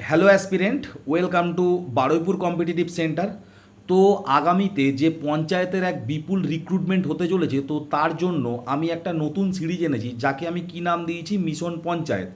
Hello aspirant, welcome to Baruipur competitive centre. তো আগামীতে যে পঞ্চায়েতের এক বিপুল রিক্রুটমেন্ট হতে চলেছে, তো তার জন্য আমি একটা নতুন সিরিজ এনেছি, যাকে আমি কি নাম দিয়েছি, মিশন পঞ্চায়েত।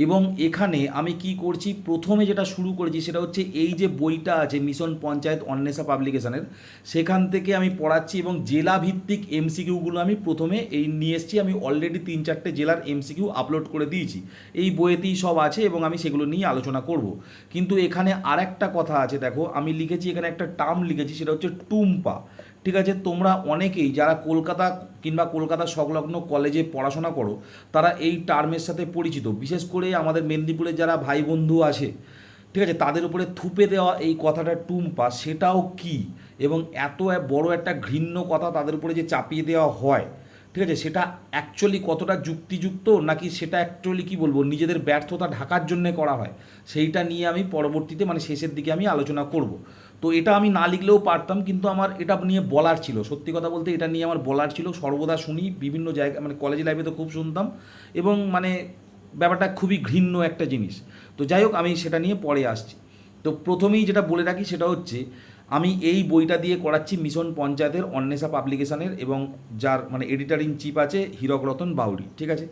এবং এখানে আমি কি করছি, প্রথমে যেটা শুরু করেছি সেটা হচ্ছে এই যে বইটা আছে মিশন পঞ্চায়েত অন্বেষা পাবলিকেশনের, সেখান থেকে আমি পড়াচ্ছি এবং জেলা ভিত্তিক এমসিকিউগুলো আমি প্রথমে এই নিয়ে এসেছি। আমি অলরেডি 3-4টে জেলার এমসিকিউ আপলোড করে দিয়েছি, এই বইয়েতেই সব আছে এবং আমি সেগুলো নিয়ে আলোচনা করব। কিন্তু এখানে আর একটা কথা আছে, দেখো আমি লিখেছি এখানে একটা টার্ম লিখেছি, সেটা হচ্ছে টুম্পা। ঠিক আছে, তোমরা অনেকেই যারা কলকাতা কিংবা কলকাতা সংলগ্ন কলেজে পড়াশোনা করো, তারা এই টার্মের সাথে পরিচিত। বিশেষ করে আমাদের মেদিনীপুরে যারা ভাই বন্ধু আছে, ঠিক আছে, তাদের উপরে থুপে দেওয়া এই কথাটা টুম্পা, সেটাও কি এবং এত বড় একটা ঘৃণ্য কথা তাদের উপরে যে চাপিয়ে দেওয়া হয়, ঠিক আছে, সেটা অ্যাকচুয়ালি কতটা যুক্তিযুক্ত, নাকি সেটা অ্যাকচুয়ালি কী বলবো, নিজেদের ব্যর্থতা ঢাকার জন্যে করা হয়, সেইটা নিয়ে আমি পরবর্তীতে মানে শেষের দিকে আমি আলোচনা করব। তো এটা আমি না লিখলেও পারতাম, কিন্তু আমার এটা নিয়ে বলার ছিল, সত্যি কথা বলতে এটা নিয়ে আমার বলার ছিল। সর্বদা শুনি বিভিন্ন জায়গায়, মানে কলেজ লাইফে তো খুব শুনতাম, এবং মানে ব্যাপারটা খুবই ঘৃণ্য একটা জিনিস। তো যাই হোক, আমি সেটা নিয়ে পরে আসছি। তো প্রথমেই যেটা বলে রাখি সেটা হচ্ছে, আমি এই বইটা দিয়ে করাচ্ছি মিশন পঞ্চায়েতের অন্বেষা পাবলিকেশনের, এবং যার মানে এডিটার ইন চিফ আছে হীরক রতন বাউরি। ঠিক আছে,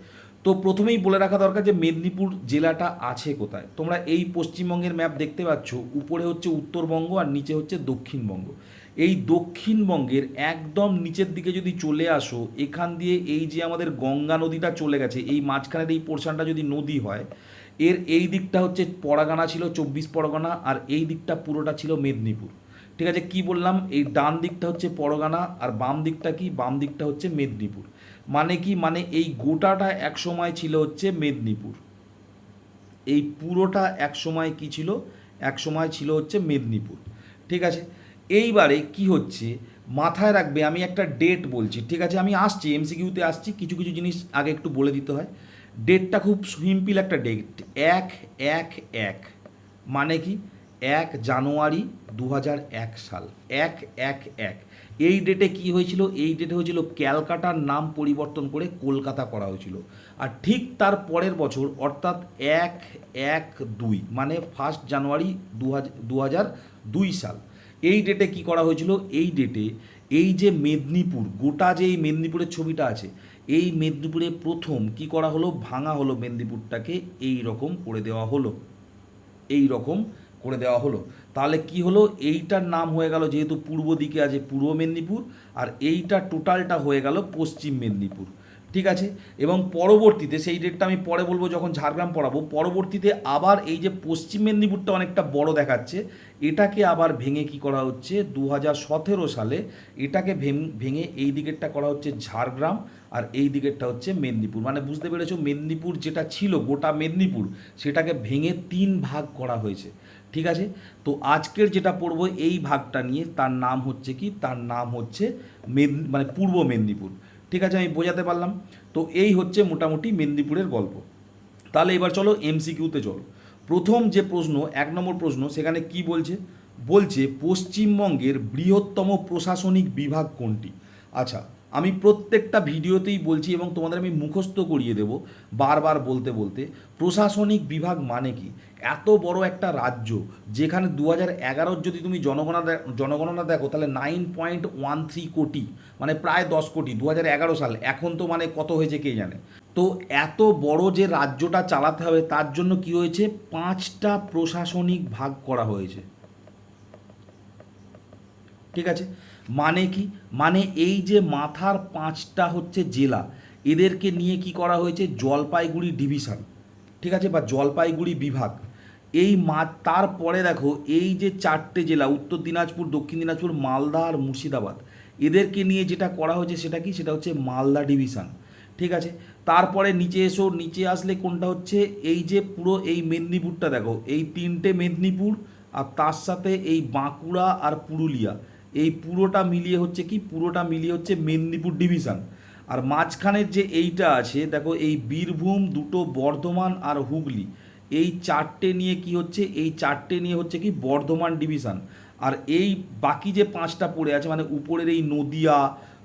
তো প্রথমেই বলে রাখা দরকার যে মেদিনীপুর জেলাটা আছে কোথায়। তোমরা এই পশ্চিমবঙ্গের ম্যাপ দেখতে পাচ্ছ, উপরে হচ্ছে উত্তরবঙ্গ আর নিচে হচ্ছে দক্ষিণবঙ্গ। এই দক্ষিণবঙ্গের একদম নিচের দিকে যদি চলে আসো, এখান দিয়ে এই যে আমাদের গঙ্গা নদীটা চলে গেছে, এই মাঝখানের এই পোর্শনটা যদি নদী হয়, এর এই দিকটা হচ্ছে পরগনা, ছিল 24 পরগনা, আর এই দিকটা পুরোটা ছিল মেদিনীপুর। ঠিক আছে, কি বললাম, এই ডান দিকটা হচ্ছে পরগনা আর বাম দিকটা কি, বাম দিকটা হচ্ছে মেদিনীপুর। মানে কি, মানে এই গোটাটা এক সময় ছিল হচ্ছে মেদিনীপুর, এই পুরোটা এক সময় কি ছিল, এক সময় ছিল হচ্ছে মেদিনীপুর। ঠিক আছে, এইবারে কি হচ্ছে মাথায় রাখবে, আমি একটা ডেট বলছি, ঠিক আছে, আমি আসছি এমসিকিউতে আসছি, কিছু কিছু জিনিস আগে একটু বলে দিতে হয়। ডেটটা খুব সিম্পল একটা ডেট, 1-1-1, মানে কি 1 জানুয়ারি 2001 সাল, 1-1-1। এই ডেটে কি হয়েছিল, এই ডেটে হয়েছিল ক্যালকাটার নাম পরিবর্তন করে কলকাতা করা হয়েছিল। আর ঠিক তার পরের বছর অর্থাৎ 1-1-2, মানে 1 জানুয়ারি 2002 সাল, এই ডেটে কি করা হয়েছিল, এই ডেটে এই যে মেদিনীপুর, গোটা যে এই মেদিনীপুরের ছবিটা আছে, এই মেদিনীপুরে প্রথম কি করা হলো, ভাঙা হলো মেদিনীপুরটাকে, এই রকম করে দেওয়া হলো, এই রকম করে দেওয়া হলো। তাহলে কি হলো, এইটার নাম হয়ে গেল, যেহেতু পূর্ব দিকে আছে পূর্ব মেদিনীপুর, আর এইটা টোটালটা হয়ে গেল পশ্চিম মেদিনীপুর। ঠিক আছে, এবং পরবর্তীতে সেই ডেটটা আমি পরে বলবো যখন ঝাড়গ্রাম পড়াবো, পরবর্তীতে আবার এই যে পশ্চিম মেদিনীপুরটা অনেকটা বড় দেখাচ্ছে, এটাকে আবার ভেঙে কি করা হচ্ছে, 2017 সালে এটাকে ভেঙে এই দিকেরটা করা হচ্ছে ঝাড়গ্রাম, আর এই দিকেরটা হচ্ছে মেদিনীপুর। মানে বুঝতে পেরেছো, মেদিনীপুর যেটা ছিল গোটা মেদিনীপুর, সেটাকে ভেঙে 3 ভাগ করা হয়েছে। ঠিক আছে, তো আজকের যেটা পড়বো এই ভাগটা নিয়ে, তার নাম হচ্ছে কি, তার নাম হচ্ছে মানে পূর্ব মেদিনীপুর। ঠিক আছে, আমি বোঝাতে পারলাম। তো এই হচ্ছে মোটামুটি মেদিনীপুরের গল্প। তাহলে এবার চলো এমসিকিউতে চলো। প্রথম যে প্রশ্ন, 1 নম্বর প্রশ্ন, সেখানে কি বলছে, বলছে পশ্চিমবঙ্গের বৃহত্তম প্রশাসনিক বিভাগ কোনটি। আচ্ছা, আমি প্রত্যেকটা ভিডিওতেই বলছি এবং তোমাদের আমি মুখস্থ করিয়ে দেব বারবার বলতে বলতে, প্রশাসনিক বিভাগ মানে কি। এত বড় একটা রাজ্য, যেখানে 2011 যদি তুমি জনগণনা দেখো, তাহলে 9.13 কোটি, মানে প্রায় 10 কোটি। 2011 সাল, এখন তো মানে কত হয়েছে কে জানে। তো এত বড় যে রাজ্যটা চালাতে হবে, তার জন্য কি হয়েছে, 5টা প্রশাসনিক ভাগ করা হয়েছে। ঠিক আছে, মানে কি, মানে এই যে মাথার 5টা হচ্ছে জেলা, এদেরকে নিয়ে কি করা হয়েছে, জলপাইগুড়ি ডিভিশন। ঠিক আছে, বা জলপাইগুড়ি বিভাগ। এই তারপরে দেখো এই যে 4টে জেলা, উত্তর দিনাজপুর, দক্ষিণ দিনাজপুর, মালদা আর মুর্শিদাবাদ, এদেরকে নিয়ে যেটা করা হয়েছে সেটা কি, সেটা হচ্ছে মালদা ডিভিশন। ঠিক আছে, তারপরে নিচে এসো, নিচে আসলে কোনটা হচ্ছে, এই যে পুরো এই মেদিনীপুরটা দেখো, এই 3টে মেদিনীপুর, আর তার সাথে এই বাঁকুড়া আর পুরুলিয়া, এই পুরোটা মিলিয়ে হচ্ছে কি, পুরোটা মিলিয়ে হচ্ছে মেদিনীপুর ডিভিশন। আর মাঝখানের যে এইটা আছে দেখো, এই বীরভূম, দুটো বর্ধমান আর হুগলি, এই 4টে নিয়ে কি হচ্ছে, এই 4টে নিয়ে হচ্ছে কি বর্ধমান ডিভিশন। আর এই বাকি যে 5টা পড়ে আছে, মানে উপরের এই নদিয়া,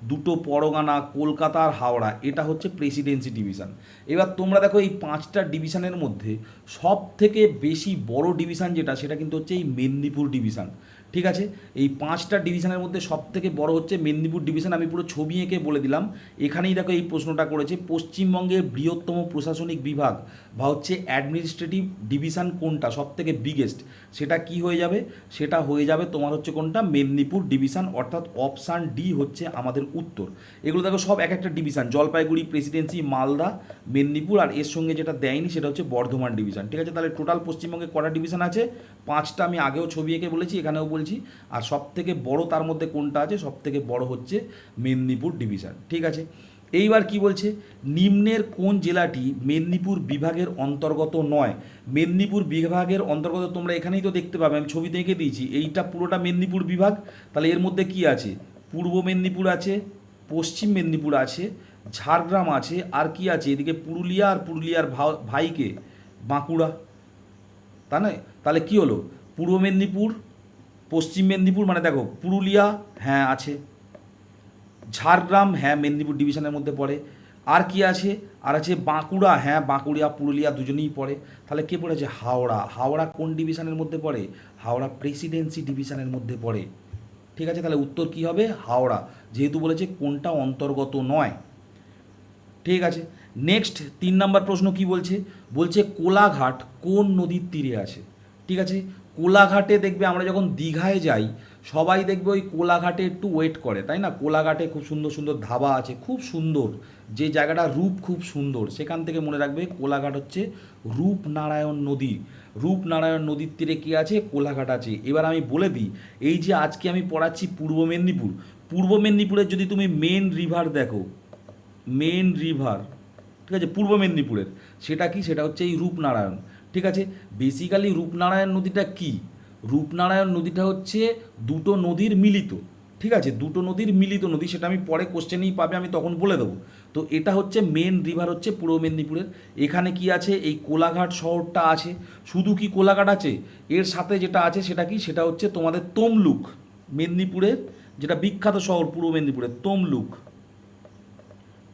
দুটো পরগনা, কলকাতা আর হাওড়া, এটা হচ্ছে প্রেসিডেন্সি ডিভিশন। এবার তোমরা দেখো এই 5টা ডিভিশনের মধ্যে সব থেকে বেশি বড় ডিভিশন যেটা, সেটা কিন্তু হচ্ছে এই মেদিনীপুর ডিভিশন। ঠিক আছে, এই 5টা ডিভিশনের মধ্যে সব থেকে বড় হচ্ছে মেদিনীপুর ডিভিশন। আমি পুরো ছবি এঁকে বলে দিলাম। এখানেই দেখো এই প্রশ্নটা করেছে, পশ্চিমবঙ্গের বৃহত্তম প্রশাসনিক বিভাগ বা হচ্ছে অ্যাডমিনিস্ট্রেটিভ ডিভিশন কোনটা, সব থেকে বিগেস্ট, সেটা কি হয়ে যাবে? সেটা হয়ে যাবে তোমার হচ্ছে কোনটা? মেদিনীপুর ডিভিশন, অর্থাৎ অপশান ডি হচ্ছে আমাদের উত্তর। এগুলো দেখো সব এক একটা ডিভিশন, জলপাইগুড়ি, প্রেসিডেন্সি, মালদা, মেদিনীপুর, আর এর সঙ্গে যেটা দেয়নি সেটা হচ্ছে বর্ধমান ডিভিশন। ঠিক আছে, তাহলে টোটাল পশ্চিমবঙ্গে কটা ডিভিশন আছে? 5টা। আমি আগেও ছবি এঁকে বলেছি, এখানেও বলছি। আর সব থেকে বড় তার মধ্যে কোনটা আছে? সব থেকে বড় হচ্ছে মেদিনীপুর ডিভিশন। ঠিক আছে, এইবার কি বলছে, নিম্নের কোন জেলাটি মেদিনীপুর বিভাগের অন্তর্গত নয়? মেদিনীপুর বিভাগের অন্তর্গত তোমরা এখানেই তো দেখতে পাবে, আমি ছবিতে এঁকে দিয়েছি, এইটা পুরোটা মেদিনীপুর বিভাগ। তাহলে এর মধ্যে কি আছে? পূর্ব মেদিনীপুর আছে, পশ্চিম মেদিনীপুর আছে, ঝাড়গ্রাম আছে, আর কি আছে এদিকে? পুরুলিয়া, আর পুরুলিয়ার ভাইকে বাঁকুড়া। তা নয়? তাহলে কি হলো? পূর্ব মেদিনীপুর, পশ্চিম মেদিনীপুর, মানে দেখো পুরুলিয়া হ্যাঁ আছে, ঝাড়গ্রাম হ্যাঁ মেদিনীপুর ডিভিশনের মধ্যে পড়ে, আর কি আছে? আর আছে বাঁকুড়া, হ্যাঁ বাঁকুড়া পুরুলিয়া দুজনেই পড়ে। তাহলে কে পড়েছে? হাওড়া। হাওড়া কোন ডিভিশনের মধ্যে পড়ে? হাওড়া প্রেসিডেন্সি ডিভিশনের মধ্যে পড়ে। ঠিক আছে, তাহলে উত্তর কি হবে? হাওড়া, যেহেতু বলেছে কোনটা অন্তর্গত নয়। ঠিক আছে, নেক্সট 3 নম্বর প্রশ্ন কি বলছে? বলছে কোলাঘাট কোন নদীর তীরে আছে? ঠিক আছে, কোলাঘাটে দেখবে আমরা যখন দীঘায় যাই, সবাই দেখবে ওই কোলাঘাটে একটু ওয়েট করে, তাই না? কোলাঘাটে খুব সুন্দর সুন্দর ধাবা আছে, খুব সুন্দর, যে জায়গাটা রূপ খুব সুন্দর, সেখান থেকে মনে রাখবে কোলাঘাট হচ্ছে রূপনারায়ণ নদী। রূপনারায়ণ নদীর তীরে কী আছে? কোলাঘাট আছে। এবার আমি বলে দিই, এই যে আজকে আমি পড়াচ্ছি পূর্ব মেদিনীপুর, পূর্ব মেদিনীপুরের যদি তুমি মেন রিভার দেখো, মেন রিভার, ঠিক আছে, পূর্ব মেদিনীপুরের, সেটা কি? সেটা হচ্ছে এই রূপনারায়ণ। ঠিক আছে, বেসিক্যালি রূপনারায়ণ নদীটা কি? রূপনারায়ণ নদীটা হচ্ছে দুটো নদীর মিলিত। ঠিক আছে, দুটো নদীর মিলিত নদী, সেটা আমি পরে কোশ্চেনেই পাবে, আমি তখন বলে দেবো। তো এটা হচ্ছে মেন রিভার হচ্ছে পূর্ব মেদিনীপুরের। এখানে কি আছে? এই কোলাঘাট শহরটা আছে। শুধু কি কোলাঘাট আছে? এর সাথে যেটা আছে সেটা কি? সেটা হচ্ছে তোমাদের তমলুক, মেদিনীপুরের যেটা বিখ্যাত শহর পূর্ব মেদিনীপুরের, তমলুক।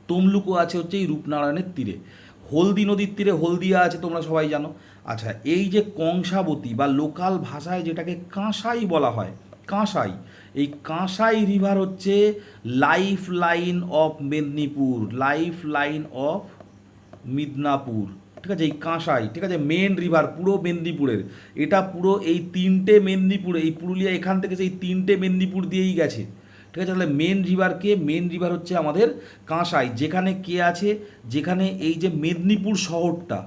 তমলুকও আছে হচ্ছে এই রূপনারায়ণের তীরে। হলদি নদীর তীরে হলদিয়া আছে, তোমরা সবাই জানো। আচ্ছা, এই যে কংসাবতী বা লোকাল ভাষায় যেটাকে কাঁসাই বলা হয়, কাঁসাই, এই কাঁসাই রিভার হচ্ছে life line of Medinipur, life line of Midnapore. ঠিক আছে, এই কাঁসাই, ঠিক আছে, মেন রিভার পুরো মেদিনীপুরের। এটা পুরো এই 3টে মেদিনীপুর, এই পুরুলিয়া এখান থেকে সেই 3টে মেদিনীপুর দিয়েই গেছে। ঠিক আছে, তাহলে মেন রিভারকে, মেন রিভার হচ্ছে আমাদের কাঁসাই, যেখানে কে আছে? যেখানে এই যে মেদিনীপুর শহরটা,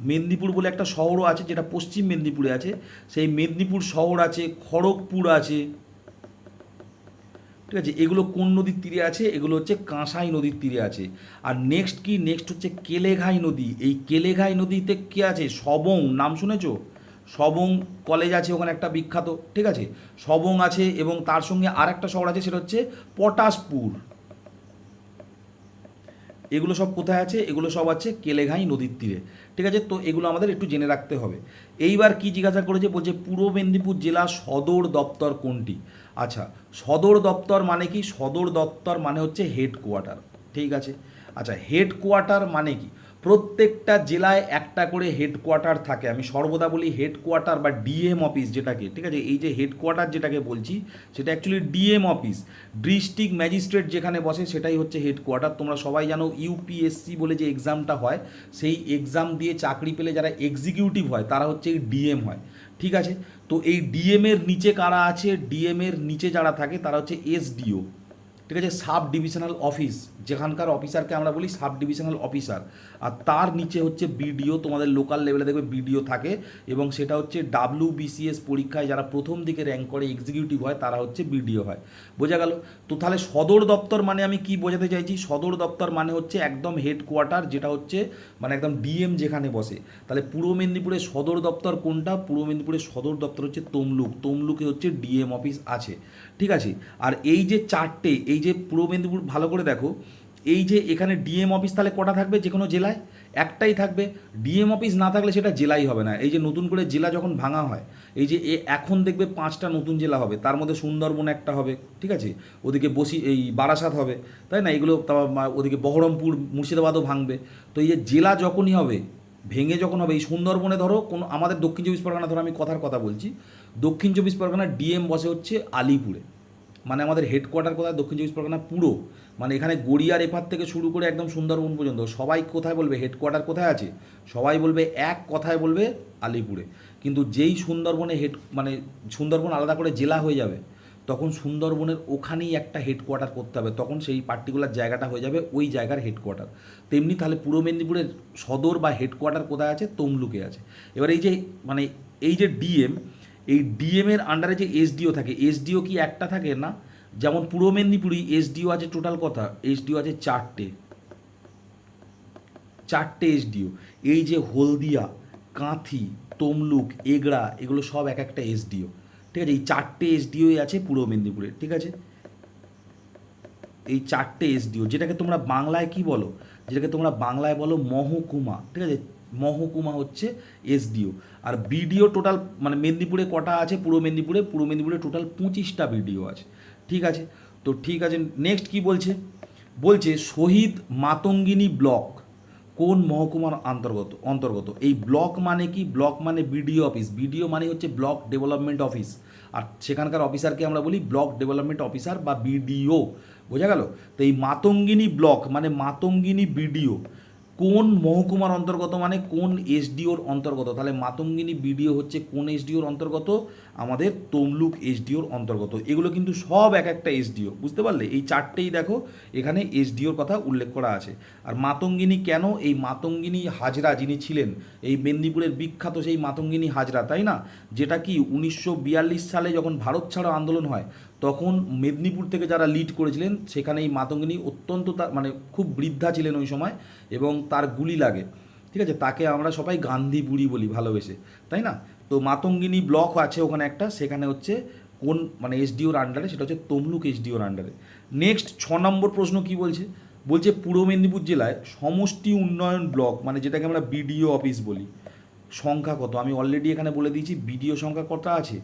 মেদিনীপুর বলে একটা শহরও আছে যেটা পশ্চিম মেদিনীপুরে আছে, সেই মেদিনীপুর শহর আছে, খড়গপুর আছে। ঠিক আছে, এগুলো কোন নদীর তীরে আছে? এগুলো হচ্ছে কাঁসাই নদীর তীরে আছে। আর নেক্সট কি? নেক্সট হচ্ছে কেলেঘাই নদী। এই কেলেঘাই নদীতে কি আছে? সবং, নাম শুনেছো? সবং কলেজ আছে ওখানে একটা বিখ্যাত। ঠিক আছে, সবং আছে, এবং তার সঙ্গে আর একটা শহর আছে, সেটা হচ্ছে পটাশপুর। এগুলো সব কোথায় আছে? এগুলো সব আছে কেলেঘাই নদীর তীরে। ঠিক আছে, তো এগুলো আমাদের একটু জেনে রাখতে হবে। এইবার কি জিজ্ঞাসা করেছে? বলছে পূর্ব মেদিনীপুর জেলা সদর দপ্তর কোনটি? আচ্ছা, সদর দপ্তর মানে কি? সদর দপ্তর মানে হচ্ছে হেডকোয়ার্টার। ঠিক আছে, আচ্ছা, হেডকোয়ার্টার মানে কি? প্রত্যেকটা জেলায় একটা করে হেডকোয়ার্টার থাকে। আমি সর্বদা বলি হেডকোয়ার্টার বা ডিএম অফিস যেটাকে, ঠিক আছে, এই যে হেডকোয়ার্টার যেটাকে বলছি, সেটা actually DM office, district magistrate যেখানে বসে সেটাই হচ্ছে হেডকোয়ার্টার। তোমরা সবাই জানো ইউপিএসসি বলে যে এক্সামটা হয়, সেই এক্সাম দিয়ে চাকরি পেলে যারা এক্সিকিউটিভ হয় তারা হচ্ছে এই ডিএম হয়। ঠিক আছে, তো এই ডিএমের নিচে কারা আছে? ডিএমের নিচে যারা থাকে তারা হচ্ছে এসডিও। ঠিক আছে, সাব ডিভিশনাল অফিস, যেখানকার অফিসারকে আমরা বলি সাব ডিভিশনাল অফিসার। আর তার নিচে হচ্ছে বিডিও, তোমাদের লোকাল লেভেলে দেখবে বিডিও থাকে, এবং সেটা হচ্ছে WBCS পরীক্ষায় যারা প্রথম দিকে র্যাঙ্ক করে এক্সিকিউটিভ হয় তারা হচ্ছে বিডিও হয়। বোঝা গেল? তো তাহলে সদর দপ্তর মানে আমি কি বোঝাতে চাইছি? সদর দপ্তর মানে হচ্ছে একদম হেডকোয়ার্টার, যেটা হচ্ছে মানে একদম ডিএম যেখানে বসে। তাহলে পূর্ব মেদিনীপুরের সদর দপ্তর কোনটা? পূর্ব মেদিনীপুরের সদর দপ্তর হচ্ছে তমলুক। তমলুকে হচ্ছে ডিএম অফিস আছে। ঠিক আছে, আর এই যে চারটে, এই যে পূর্ব মেদিনীপুর ভালো করে দেখো, এই যে এখানে ডিএম অফিস তাহলে কটা থাকবে যে কোনো জেলায়? একটাই থাকবে। ডিএম অফিস না থাকলে সেটা জেলাই হবে না। এই যে নতুন করে জেলা যখন ভাঙা হয়, এই যে এখন দেখবে 5টা নতুন জেলা হবে, তার মধ্যে সুন্দরবন একটা হবে, ঠিক আছে, ওদিকে এই বারাসাত হবে, তাই না, এগুলো ওদিকে বহরমপুর মুর্শিদাবাদও ভাঙবে। তো এই যে জেলা যখনই হবে, ভেঙে যখন হবে, এই সুন্দরবনে ধরো কোনো আমাদের দক্ষিণ চব্বিশ পরগনা, ধরো আমি কথা বলছি, দক্ষিণ চব্বিশ পরগনার ডিএম বসে হচ্ছে আলিপুরে, মানে আমাদের হেডকোয়ার্টার কোথায়, দক্ষিণ চব্বিশ পরগনা পুরো, মানে এখানে গড়িয়ার এপার থেকে শুরু করে একদম সুন্দরবন পর্যন্ত সবাই কোথায় বলবে, হেডকোয়ার্টার কোথায় আছে, সবাই বলবে এক কথায় বলবে আলিপুরে। কিন্তু যেই সুন্দরবনে মানে সুন্দরবন আলাদা করে জেলা হয়ে যাবে, তখন সুন্দরবনের ওখানেই একটা হেডকোয়ার্টার করতে হবে, তখন সেই পার্টিকুলার জায়গাটা হয়ে যাবে ওই জায়গার হেডকোয়ার্টার। তেমনি তাহলে পূর্ব মেদিনীপুরের সদর বা হেডকোয়ার্টার কোথায় আছে, তমলুকে আছে। এবার এই যে মানে এই যে ডিএম, এই ডিএমের আন্ডারে যে এসডিও থাকে, এসডিও কি একটা থাকে না, যেমন পূর্ব মেদিনীপুরে এসডিও আছে টোটাল কথা, এসডিও আছে চারটে এসডিও। এই যে হলদিয়া, কাঁথি, তমলুক, এগড়া, এগুলো সব এক একটা এসডিও, ঠিক আছে। এই 4টে এসডিওই আছে পূর্ব মেদিনীপুরে, ঠিক আছে। এই 4টে এসডিও, যেটাকে তোমরা বাংলায় কি বলো, যেটাকে তোমরা বাংলায় বলো মহকুমা, ঠিক আছে। মহকুমা হচ্ছে এসডিও। আর বিডিও টোটাল মানে মেদিনীপুরে কটা আছে, পূর্ব মেদিনীপুরে টোটাল 25টা বিডিও আছে, ঠিক আছে। তো ঠিক আছে, নেক্সট কি বলছে, বলছে শহীদ মাতঙ্গিনী ব্লক কোন মহকুমার অন্তর্গত। এই ব্লক মানে কি, ব্লক মানে বিডিও অফিস, বিডিও মানে হচ্ছে ব্লক ডেভেলপমেন্ট অফিস, আর সেখানকার অফিসারকে আমরা বলি ব্লক ডেভেলপমেন্ট অফিসার বা বিডিও, বোঝা গেল। তো এই মাতঙ্গিনী ব্লক মানে মাতঙ্গিনী বিডিও কোন মহকুমার অন্তর্গত, মানে কোন এসডিওর অন্তর্গত, তাহলে মাতঙ্গিনী বিডিও হচ্ছে কোন এসডিওর অন্তর্গত, আমাদের তমলুক এসডিওর অন্তর্গত। এগুলো কিন্তু সব এক একটা এসডিও, বুঝতে পারলে, এই 4টেই দেখো এখানে এসডিওর কথা উল্লেখ করা আছে। আর মাতঙ্গিনী কেন, এই মাতঙ্গিনী হাজরা যিনি ছিলেন, এই মেদিনীপুরের বিখ্যাত সেই মাতঙ্গিনী হাজরা, তাই না, যেটা কি 1942 সালে যখন ভারত ছাড়ো আন্দোলন হয়, তখন মেদিনীপুর থেকে যারা লিড করেছিলেন, সেখানে এই মাতঙ্গিনী অত্যন্ত মানে খুব বৃদ্ধা ছিলেন ওই সময়, এবং তার গুলি লাগে, ঠিক আছে, তাকে আমরা সবাই গান্ধী বুড়ি বলি ভালোবেসে, তাই না। তো মাতঙ্গিনী ব্লক আছে ওখানে একটা, সেখানে হচ্ছে কোন মানে এসডিওর আন্ডারে, সেটা হচ্ছে তমলুক এসডিওর আন্ডারে। নেক্সট 6 নম্বর প্রশ্ন কি বলছে, বলছে পূর্ব মেদিনীপুর জেলায় সমষ্টি উন্নয়ন ব্লক মানে যেটাকে আমরা বিডিও অফিস বলি, সংখ্যা কত, আমি অলরেডি এখানে বলে দিয়েছি বিডিও সংখ্যা কত আছে,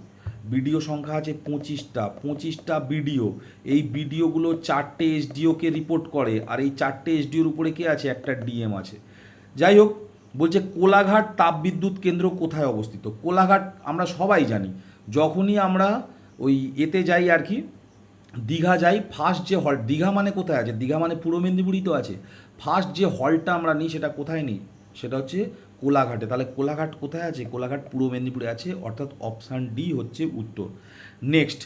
বিডিও সংখ্যা আছে 25টা বিডিও। এই বিডিওগুলো 4টে এসডিওকে রিপোর্ট করে, আর এই 4টে এসডিওর উপরে কে আছে, একটা ডিএম আছে। যাই হোক, বলছে কোলাঘাট তাপবিদ্যুৎ কেন্দ্র কোথায় অবস্থিত। কোলাঘাট আমরা সবাই জানি, যখনই আমরা ওই এতে যাই আর কি, দীঘা যাই, ফার্স্ট যে হল্ট, দীঘা মানে কোথায় আছে, দীঘা মানে পূর্ব মেদিনীপুরই তো আছে, ফার্স্ট যে হল্টটা আমরা নিই সেটা কোথায় নিই, সেটা হচ্ছে কোলাঘাটে। তাহলে কোলাঘাট কোথায় আছে, কোলাঘাট পূর্ব মেদিনীপুরে আছে, অর্থাৎ অপশান ডি হচ্ছে উত্তর। নেক্সট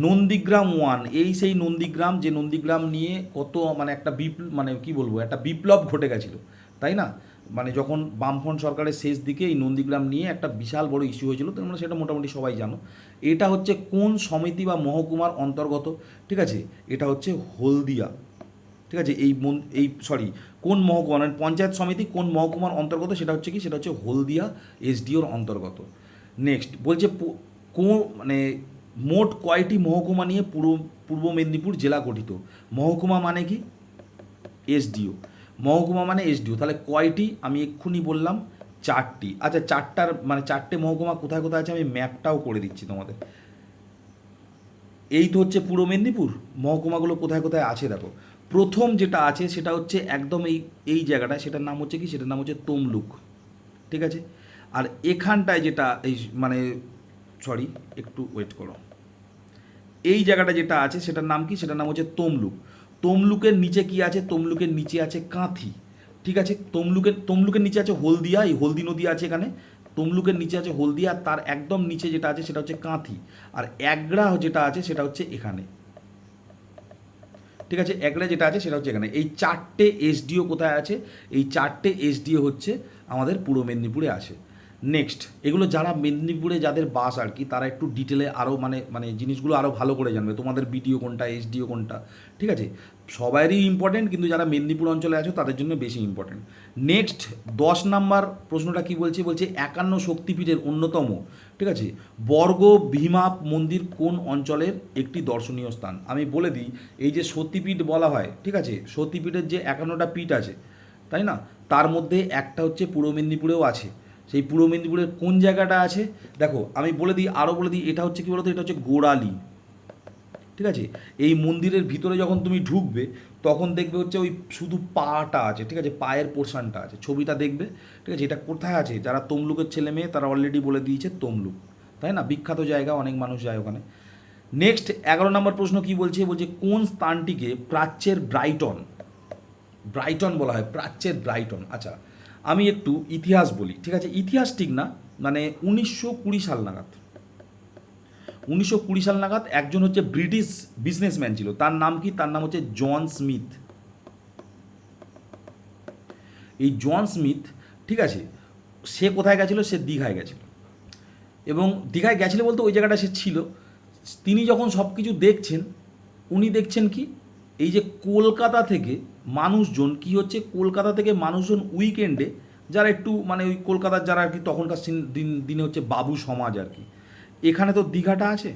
নন্দীগ্রাম 1, এই সেই নন্দীগ্রাম, যে নন্দীগ্রাম নিয়ে কত মানে একটা মানে কি বলবো, একটা বিপ্লব ঘটে গেছিলো, তাই না, মানে যখন বামফ্রন্ট সরকারের শেষ দিকে এই নন্দীগ্রাম নিয়ে একটা বিশাল বড় ইস্যু হয়েছিল, তোমরা সেটা মোটামুটি সবাই জানো। এটা হচ্ছে কোন সমিতি বা মহকুমার অন্তর্গত, ঠিক আছে, এটা হচ্ছে হলদিয়া, ঠিক আছে। কোন মহকুমা মানে পঞ্চায়েত সমিতি কোন মহকুমার অন্তর্গত, সেটা হচ্ছে কি, সেটা হচ্ছে হলদিয়া এসডিওর অন্তর্গত। নেক্সট বলছে মানে মোট কয়টি মহকুমা নিয়ে পূর্ব মেদিনীপুর জেলা গঠিত। মহকুমা মানে কি, এসডিও, মহকুমা মানে এসডিও, তাহলে কয়টি, আমি এক্ষুনি বললাম 4টি। আচ্ছা 4টে মহকুমা কোথায় কোথায় আছে, আমি ম্যাপটাও করে দিচ্ছি তোমাদের। এই তো হচ্ছে পূর্ব মেদিনীপুর, মহকুমাগুলো কোথায় কোথায় আছে দেখো। প্রথম যেটা আছে সেটা হচ্ছে একদম এই জায়গাটা, সেটার নাম হচ্ছে কি, সেটার নাম হচ্ছে তমলুক, ঠিক আছে। আর এখানটায় যেটা এই মানে একটু ওয়েট করো, এই জায়গাটা যেটা আছে সেটার নাম কি, সেটার নাম হচ্ছে তমলুক। তমলুকের নিচে কি আছে, তমলুকের নিচে আছে কাঁথি, ঠিক আছে। তমলুকের নিচে আছে হলদিয়া, এই হলদি নদী আছে এখানে, তমলুকের নিচে আছে হলদিয়া, তার একদম নিচে যেটা আছে সেটা হচ্ছে কাঁথি, আর এগড়া যেটা আছে সেটা হচ্ছে এখানে, ঠিক আছে। এগড়া যেটা আছে সেটা হচ্ছে এখানে। এই 4টে এসডিও কোথায় আছে, এই 4টে এসডিও হচ্ছে আমাদের পূর্ব মেদিনীপুরে আছে। নেক্সট, এগুলো যারা মেদিনীপুরে যাদের বাস আর কি, তারা একটু ডিটেলে আরও মানে জিনিসগুলো আরও ভালো করে জানবে, তোমাদের বিডিও কোনটা, এসডিও কোনটা, ঠিক আছে, সবারই ইম্পর্টেন্ট, কিন্তু যারা মেদিনীপুর অঞ্চলে আছো তাদের জন্য বেশি ইম্পর্টেন্ট। নেক্সট 10 নাম্বার প্রশ্নটা কি বলছে, 51 শক্তিপীঠের অন্যতম, ঠিক আছে, বর্গ ভীমা মন্দির কোন অঞ্চলের একটি দর্শনীয় স্থান। আমি বলে দিই, এই যে সতীপীঠ বলা হয়, ঠিক আছে, সতীপীঠের যে 51টা পীঠ আছে, তাই না, তার মধ্যে একটা হচ্ছে পূর্ব মেদিনীপুরেও আছে। সেই পূর্ব মেদিনীপুরের কোন জায়গাটা আছে দেখো, আমি বলে দিই, আরও বলে দিই, এটা হচ্ছে কী বলতো, এটা হচ্ছে গোড়ালি। ঠিক আছে, এই মন্দিরের ভিতরে যখন তুমি ঢুকবে তখন দেখবে হচ্ছে ওই শুধু পাটা আছে, ঠিক আছে, পায়ের পোর্শনটা আছে, ছবিটা দেখবে। ঠিক আছে, এটা কোথায় আছে, যারা তমলুকের ছেলে মেয়ে তারা অলরেডি বলে দিয়েছে তমলুক, তাই না, বিখ্যাত জায়গা, অনেক মানুষ যায় ওখানে। নেক্সট 11 নম্বর প্রশ্ন কি বলছে, বলছে কোন স্থানটিকে প্রাচ্যের ব্রাইটন ব্রাইটন বলা হয়, প্রাচ্যের ব্রাইটন। আচ্ছা, আমি একটু ইতিহাস বলি, ঠিক আছে, ইতিহাস ঠিক না, মানে 1920 সাল নাগাদ, 1920 সাল নাগাদ একজন হচ্ছে ব্রিটিশ বিজনেসম্যান ছিল, তার নাম কি, তার নাম হচ্ছে জন স্মিথ। এই জন স্মিথ, ঠিক আছে, সে কোথায় গেছিলো, সে দীঘায় গেছিল। এবং দীঘায় গেছিল বলতে ওই জায়গাটা সে ছিল। তিনি যখন সব কিছু দেখছেন, উনি দেখছেন কি, এই যে কলকাতা থেকে মানুষজন কি হচ্ছে, কলকাতা থেকে মানুষজন উইকেন্ডে, যারা একটু মানে ওই কলকাতার যারা আর কি তখনকার দিনে হচ্ছে বাবু সমাজ আর কি, এখানে তো দীঘাটা আছে,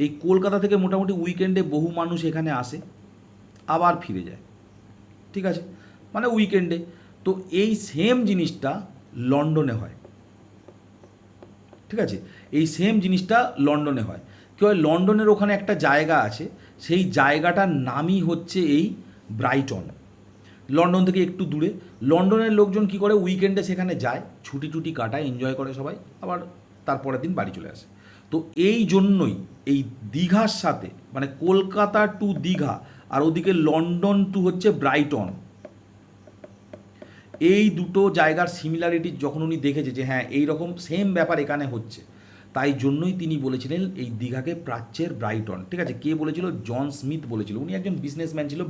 এই কলকাতা থেকে মোটামুটি উইকেন্ডে বহু মানুষ এখানে আসে আবার ফিরে যায়, ঠিক আছে, মানে উইকেন্ডে। তো এই সেম জিনিসটা লন্ডনে হয়, ঠিক আছে, এই সেম জিনিসটা লন্ডনে হয়। কি হয়, লন্ডনের ওখানে একটা জায়গা আছে, সেই জায়গাটার নামই হচ্ছে এই ব্রাইটন। লন্ডন থেকে একটু দূরে। লন্ডনের লোকজন কি করে, উইকেন্ডে সেখানে যায়, ছুটি টুটি কাটায়, এনজয় করে সবাই, আবার তারপরের দিন বাড়ি চলে আসে। তো এই জন্যই এই দীঘার সাথে, মানে কলকাতা টু দীঘা আর ওদিকে লন্ডন টু হচ্ছে ব্রাইটন, এই দুটো জায়গার সিমিলারিটি যখন উনি দেখেছে যে হ্যাঁ এই রকম সেম ব্যাপার এখানে হচ্ছে, তাই জন্যই তিনি বলেছিলেন এই দীঘাকে প্রাচ্যের ব্রাইটন। ঠিক আছে, কে বলেছিল, জন স্মিথ বলেছিল, উনি একজন বিজনেসম্যান ছিল,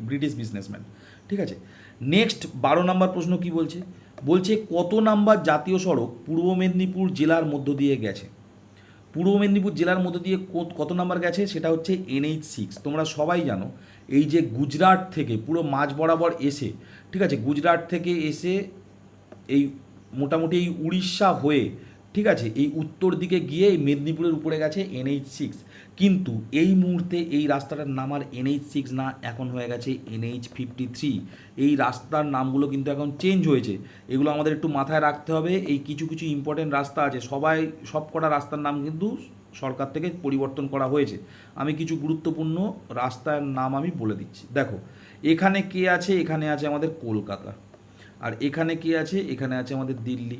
ব্রিটিশ বিজনেসম্যান। ঠিক আছে, নেক্সট 12 নম্বর প্রশ্ন কি বলছে, বলছে কত নাম্বার জাতীয় সড়ক পূর্ব মেদিনীপুর জেলার মধ্য দিয়ে গেছে। পূর্ব মেদিনীপুর জেলার মধ্যে দিয়ে কত নাম্বার গেছে, সেটা হচ্ছে NH6। তোমরা সবাই জানো এই যে গুজরাট থেকে পুরো মাঝ বরাবর এসে, ঠিক আছে, গুজরাট থেকে এসে এই মোটামুটি এই উড়িষ্যা হয়ে, ঠিক আছে, এই উত্তর দিকে গিয়ে এই মেদিনীপুরের উপরে গেছে NH6। কিন্তু এই মুহূর্তে এই রাস্তাটার নাম আর NH6 না, এখন হয়ে গেছে NH53। এই রাস্তার নামগুলো কিন্তু এখন চেঞ্জ হয়েছে, এগুলো আমাদের একটু মাথায় রাখতে হবে। এই কিছু কিছু ইম্পর্টেন্ট রাস্তা আছে, সব কটা রাস্তার নাম কিন্তু সরকার থেকে পরিবর্তন করা হয়েছে। আমি কিছু গুরুত্বপূর্ণ রাস্তার নাম আমি বলে দিচ্ছি। দেখো, এখানে কে আছে, এখানে আছে আমাদের কলকাতা, আর এখানে কে আছে, এখানে আছে আমাদের দিল্লি,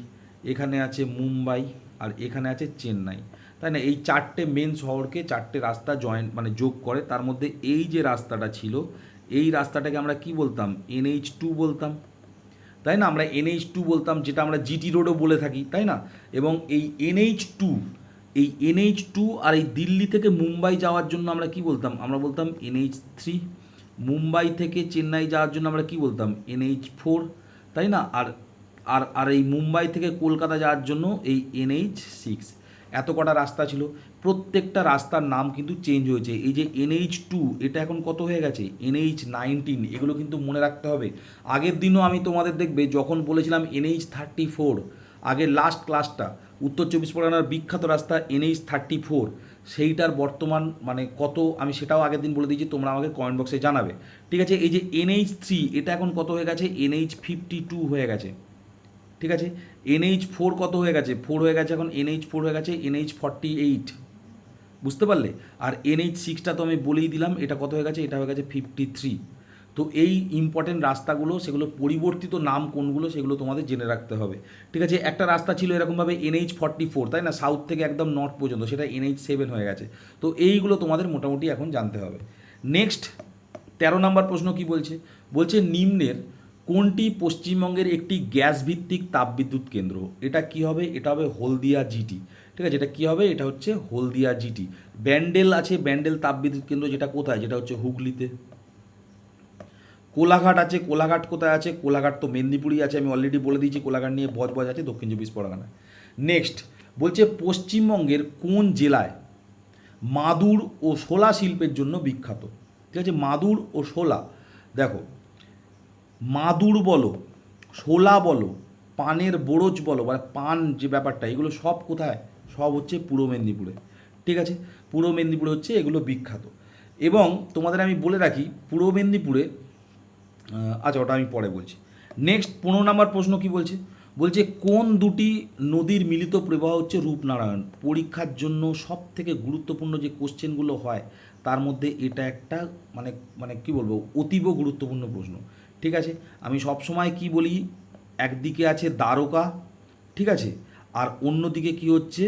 এখানে আছে মুম্বাই, আর এখানে আছে চেন্নাই, তাই না। এই চারটে মেন শহরকে চারটে রাস্তা মানে যোগ করে, তার মধ্যে এই যে রাস্তাটা ছিল, এই রাস্তাটাকে আমরা কি বলতাম, NH2 বলতাম, তাই না, আমরা NH2 বলতাম, যেটা আমরা GT রোডও বলে থাকি, তাই না। এবং এই NH2 আর এই দিল্লি থেকে মুম্বাই যাওয়ার জন্য আমরা কি বলতাম, আমরা বলতাম NH3। মুম্বাই থেকে চেন্নাই যাওয়ার জন্য আমরা কি বলতাম, NH4, তাই না। আর আর আর এই মুম্বাই থেকে কলকাতা যাওয়ার জন্য এই NH6। এত কটা রাস্তা ছিল, প্রত্যেকটা রাস্তার নাম কিন্তু চেঞ্জ হয়েছে। এই যে NH2, এটা এখন কত হয়ে গেছে, NH19। এগুলো কিন্তু মনে রাখতে হবে। আগের দিনও আমি তোমাদের দেখবে যখন বলেছিলাম NH34, আগের লাস্ট ক্লাসটা, উত্তর 24 পরগনার বিখ্যাত রাস্তা NH34, সেইটার বর্তমান মানে কত, আমি সেটাও আগের দিন বলে দিয়েছি, তোমরা আমাকে কমেন্ট বক্সে জানাবে। ঠিক আছে, এই যে NH3, এটা এখন কত হয়ে গেছে, NH52 হয়ে গেছে। ঠিক আছে, NH4 কত হয়ে গেছে, 4 হয়ে গেছে, এখন NH4 হয়ে গেছে NH48, বুঝতে পারলে। আর NH6টা তো আমি বলেই দিলাম, এটা কত হয়ে গেছে, এটা হয়ে গেছে 53। তো এই ইম্পর্টেন্ট রাস্তাগুলো, সেগুলো পরিবর্তিত নাম কোনগুলো, সেগুলো তোমাদের জেনে রাখতে হবে। ঠিক আছে, একটা রাস্তা ছিল এরকমভাবে NH44, তাই না, সাউথ থেকে একদম নর্থ পর্যন্ত, সেটা NH7 হয়ে গেছে। তো এইগুলো তোমাদের মোটামুটি এখন জানতে হবে। নেক্সট 13 নম্বর প্রশ্ন কি বলছে, বলছে নিম্নের কোনটি পশ্চিমবঙ্গের একটি গ্যাস ভিত্তিক তাপবিদ্যুৎ কেন্দ্র। এটা কি হবে, এটা হবে হলদিয়া GT। ঠিক আছে, এটা কি হবে, এটা হচ্ছে হলদিয়া GT। ব্যান্ডেল আছে, ব্যান্ডেল তাপবিদ্যুৎ কেন্দ্র, যেটা কোথায়, যেটা হচ্ছে হুগলিতে। কোলাঘাট আছে, কোলাঘাট কোথায় আছে, কোলাঘাট তো মেদিনীপুরই আছে, আমি অলরেডি বলে দিয়েছি, কোলাঘাট নিয়ে বজবজ আছে দক্ষিণ 24 পরগনায়। নেক্সট বলছে পশ্চিমবঙ্গের কোন জেলায় মাদুর ও শোলা শিল্পের জন্য বিখ্যাত। ঠিক আছে, মাদুর ও শোলা, দেখো, মাদুর বলো, শোলা বলো, পানের বোরজ বলো, মানে পান যে ব্যাপারটা, এগুলো সব কোথায়, সব হচ্ছে পূর্ব মেদিনীপুরে। ঠিক আছে, পূর্ব মেদিনীপুরে হচ্ছে এগুলো বিখ্যাত। এবং তোমাদের আমি বলে রাখি পূর্ব মেদিনীপুরে, আচ্ছা ওটা আমি পরে বলছি। নেক্সট 15 নম্বর প্রশ্ন কি বলছে, বলছে কোন দুটি নদীর মিলিত প্রবাহ হচ্ছে রূপনারায়ণ। পরীক্ষার জন্য সব থেকে গুরুত্বপূর্ণ যে কোশ্চেনগুলো হয় তার মধ্যে এটা একটা মানে মানে কি বলবো অতীব গুরুত্বপূর্ণ প্রশ্ন। ঠিক আছে, আমি সবসময় কি বলি, একদিকে আছে দ্বারকা, ঠিক আছে, আর অন্যদিকে কি হচ্ছে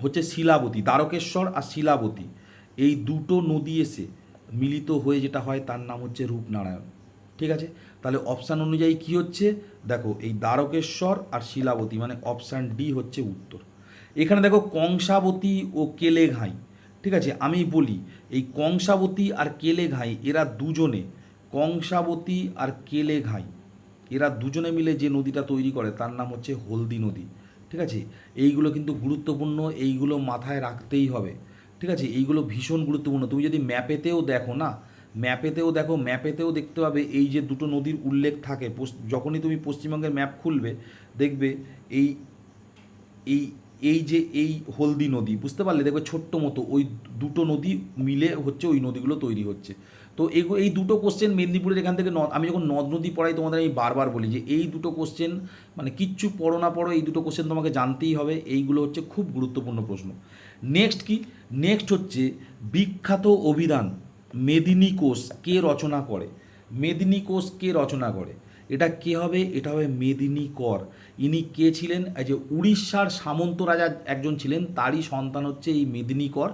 হচ্ছে শিলাবতী, দ্বারকেশ্বর আর শিলাবতী, এই দুটো নদী এসে মিলিত হয়ে যেটা হয় তার নাম হচ্ছে রূপনারায়ণ। ঠিক আছে, তাহলে অপশান অনুযায়ী কি হচ্ছে, দেখো এই দ্বারকেশ্বর আর শিলাবতী, মানে অপশান ডি হচ্ছে উত্তর। এখানে দেখো কংসাবতী ও কেলেঘাই, ঠিক আছে, আমি বলি এই কংসাবতী আর কেলেঘাই এরা দুজনে, কংসাবতী আর কেলেঘাই এরা দুজনে মিলে যে নদীটা তৈরি করে তার নাম হচ্ছে হলদি নদী। ঠিক আছে, এইগুলো কিন্তু গুরুত্বপূর্ণ, এইগুলো মাথায় রাখতেই হবে। ঠিক আছে, এইগুলো ভীষণ গুরুত্বপূর্ণ। তুমি যদি ম্যাপেতেও দেখো না, ম্যাপেতেও দেখো, ম্যাপেতেও দেখতে পাবে এই যে দুটো নদীর উল্লেখ থাকে। যখনই তুমি পশ্চিমবঙ্গের ম্যাপ খুলবে দেখবে এই এই এই যে এই হলদি নদী, বুঝতে পারলে, দেখবে ছোট্ট মতো ওই দুটো নদী মিলে হচ্ছে ওই নদীগুলো তৈরি হচ্ছে। তো এই দুটো কোশ্চেন মেদিনীপুরের এখান থেকে আমি যখন নদ নদী পড়াই তোমাদের আমি বারবার বলি যে এই দুটো কোশ্চেন মানে কিচ্ছু পড়ো না পড়ো, এই দুটো কোশ্চেন তোমাকে জানতেই হবে, এইগুলো হচ্ছে খুব গুরুত্বপূর্ণ প্রশ্ন। নেক্সট কি, নেক্সট হচ্ছে বিখ্যাত অভিধান মেদিনী কোষ কে রচনা করে। মেদিনী কোষ কে রচনা করে, এটা কে হবে, এটা হবে মেদিনীকর। ইনি কে ছিলেন, এই যে উড়িষ্যার সামন্ত রাজা একজন ছিলেন, তারই সন্তান হচ্ছে এই মেদিনীকর,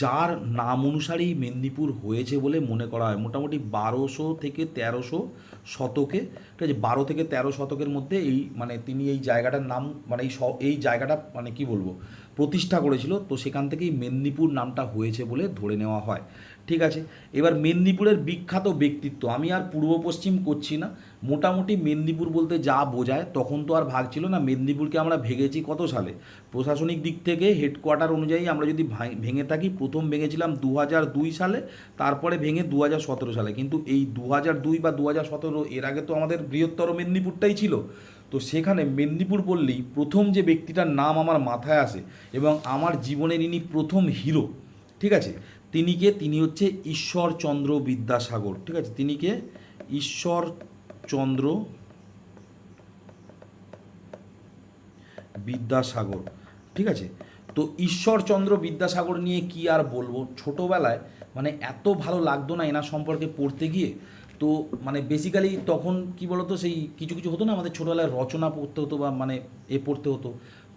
যার নাম অনুসারেই মেদিনীপুর হয়েছে বলে মনে করা হয়। মোটামুটি 1200 থেকে 1300 শতকে, ঠিক আছে, 12 থেকে 13 শতকের মধ্যে এই মানে তিনি এই জায়গাটার নাম মানে এই জায়গাটা মানে কি বলবো প্রতিষ্ঠা করেছিল। তো সেখান থেকেই মেদিনীপুর নামটা হয়েছে বলে ধরে নেওয়া হয়। ঠিক আছে, এবার মেদিনীপুরের বিখ্যাত ব্যক্তিত্ব, আমি আর পূর্ব পশ্চিম করছি না, মোটামুটি মেদিনীপুর বলতে যা বোঝায়, তখন তো আর ভাগ ছিল না, মেদিনীপুরকে আমরা ভেঙেছি কত সালে, প্রশাসনিক দিক থেকে হেডকোয়ার্টার অনুযায়ী আমরা যদি ভেঙে থাকি, প্রথম ভেঙেছিলাম 2002 সালে, তারপরে ভেঙে 2017 সালে। কিন্তু এই 2002 বা 2017 এর আগে তো আমাদের বৃহত্তর মেদিনীপুরটাই ছিল। তো সেখানে মেদিনীপুর বললেই প্রথম যে ব্যক্তিটার নাম আমার মাথায় আসে এবং আমার জীবনের ইনি প্রথম হিরো, ঠিক আছে, তিনি কে, তিনি হচ্ছে ঈশ্বরচন্দ্র বিদ্যাসাগর। ঠিক আছে, তিনি কে, ঈশ্বরচন্দ্র বিদ্যাসাগর। ঠিক আছে, তো ঈশ্বরচন্দ্র বিদ্যাসাগর নিয়ে কি আর বলবো, ছোটোবেলায় মানে এত ভালো লাগতো না এনার সম্পর্কে পড়তে গিয়ে। তো মানে বেসিক্যালি তখন কি বলতো, সেই কিছু কিছু হতো না, আমাদের ছোটোবেলায় রচনা পড়তে হতো বা মানে পড়তে হতো,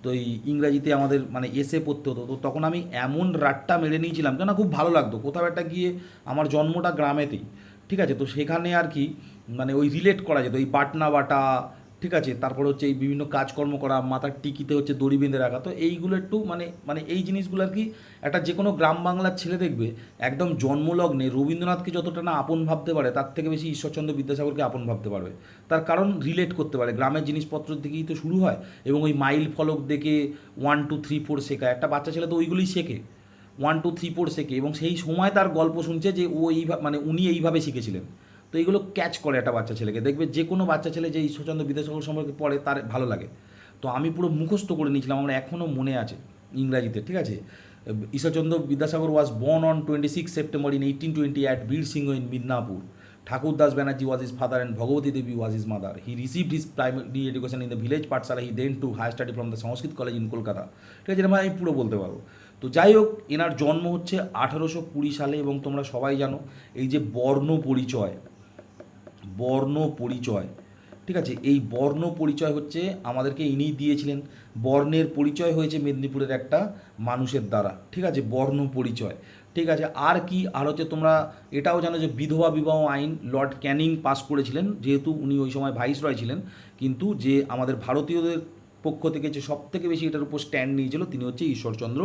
তো এই ইংরাজিতে আমাদের মানে এসে পড়তে হতো। তো তখন আমি এমন রাটটা মেরে নিয়েছিলাম, কেন খুব ভালো লাগতো, কোথাও একটা গিয়ে, আমার জন্মটা গ্রামেতেই, ঠিক আছে, তো সেখানে আর কি মানে ওই রিলেট করা যেত, এই বাটনা বাটা, ঠিক আছে, তারপর হচ্ছে এই বিভিন্ন কাজকর্ম করা, মাথার টিকিতে হচ্ছে দড়ি বেঁধে রাখা, তো এইগুলো একটু মানে মানে এই জিনিসগুলো আর কি একটা যে কোনো গ্রাম বাংলার ছেলে দেখবে একদম জন্মলগ্নে রবীন্দ্রনাথকে যতটা না আপন ভাবতে পারে, তার থেকে বেশি ঈশ্বরচন্দ্র বিদ্যাসাগরকে আপন ভাবতে পারবে। তার কারণ রিলেট করতে পারে, গ্রামের জিনিসপত্র থেকেই তো শুরু হয়, এবং ওই মাইল ফলক দেখে 1 2 3 4 শেখা, একটা বাচ্চা ছেলে তো ওইগুলোই শেখে, 1 2 3 4 শেখে, এবং সেই সময় তার গল্প শুনছে যে ও এইভাবে মানে উনি এইভাবে শিখেছিলেন। তো এইগুলো ক্যাচ করে একটা বাচ্চা ছেলেকে, দেখবে যে কোনো বাচ্চা ছেলে যে ঈশ্বরচন্দ্র বিদ্যাসাগর সম্পর্কে পড়ে তার ভালো লাগে। তো আমি পুরো মুখস্থ করে নিয়েছিলাম, আমার এখনও মনে আছে ইংরাজিতে। ঠিক আছে, ঈশ্বরচন্দ্র বিদ্যাসাগর ওয়াজ born on 26 September in 1820 at Birsingha in Midnapore. Thakurdas Banerjee was his father and Bhagavati Devi was his mother. He received his primary education in the village Pathshala. He then took higher study from the Sanskrit College in Kolkata. ঠিক আছে, আমি পুরো বলতে পারবো। তো যাই হোক, এনার জন্ম হচ্ছে 1820 সালে, এবং তোমরা সবাই জানো এই যে বর্ণ পরিচয়, বর্ণ পরিচয়, ঠিক আছে, এই বর্ণ পরিচয় হচ্ছে আমাদেরকে ইনিই দিয়েছিলেন। বর্ণের পরিচয় হয়েছে মেদিনীপুরের একটা মানুষের দ্বারা। ঠিক আছে, বর্ণ পরিচয়। ঠিক আছে, আর কি, আর হচ্ছে তোমরা এটাও জানো যে বিধবা বিবাহ আইন লর্ড ক্যানিং পাস করেছিলেন, যেহেতু উনি ওই সময় ভাইসরয় ছিলেন, কিন্তু যে আমাদের ভারতীয়দের পক্ষ থেকে যে সব থেকে বেশি এটার উপর স্ট্যান্ড নিয়েছিল তিনি হচ্ছে ঈশ্বরচন্দ্র